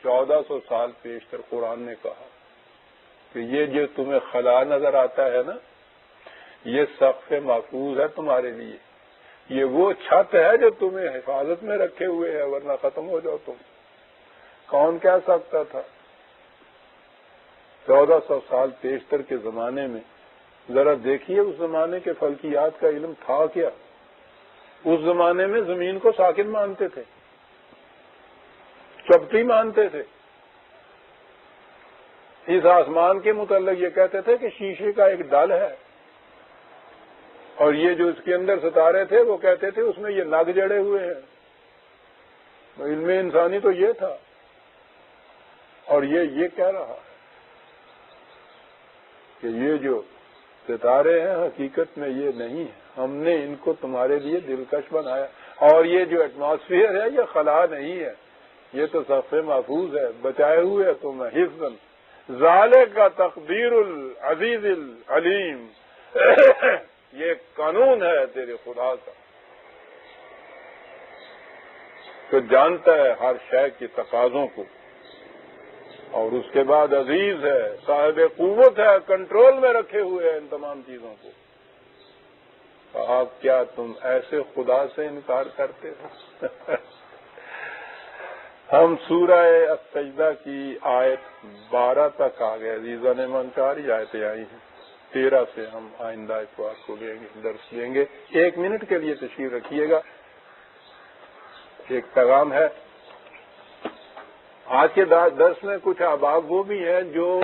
1400 سال پیشتر قرآن نے کہا کہ یہ جو تمہیں خلا نظر آتا ہے نا، یہ سقف محفوظ ہے تمہارے لیے، یہ وہ چھت ہے جو تمہیں حفاظت میں رکھے ہوئے ہے، ورنہ ختم ہو جاؤ تم۔ کون کہہ سکتا تھا؟ 1400 سال پیشتر کے زمانے میں ذرا دیکھیے اس زمانے کے فلکیات کا علم تھا کیا؟ اس زمانے میں زمین کو ساکن مانتے تھے، چپٹی مانتے تھے، اس آسمان کے متعلق یہ کہتے تھے کہ شیشے کا ایک ڈل ہے، اور یہ جو اس کے اندر ستارے تھے وہ کہتے تھے اس میں یہ نگ جڑے ہوئے ہیں، علم انسانی تو یہ تھا، اور یہ کہہ رہا ہے کہ یہ جو ستارے ہیں حقیقت میں یہ نہیں ہے، ہم نے ان کو تمہارے لیے دلکش بنایا، اور یہ جو ایٹماسفیئر ہے یہ خلا نہیں ہے، یہ تو سقف محفوظ ہے، بچائے ہوئے تم حفظاً ذالک کا تقدیر العزیز العلیم یہ قانون ہے تیرے خدا کا، تو جانتا ہے ہر شے کے تقاضوں کو، اور اس کے بعد عزیز ہے، صاحب قوت ہے، کنٹرول میں رکھے ہوئے ہیں ان تمام چیزوں کو۔ کہا کیا تم ایسے خدا سے انکار کرتے ہو؟ ہم سورہ السجدہ کی آیت 12 تک آ گئے، عزیزان من 4 آیتیں آئی ہیں، 13 سے ہم آئندہ اتوار کو لیں گے، درس لیں گے۔ 1 منٹ کے لیے تشریف رکھیے گا، ایک پیغام ہے۔ آج کے درس میں کچھ احباب وہ بھی ہیں جو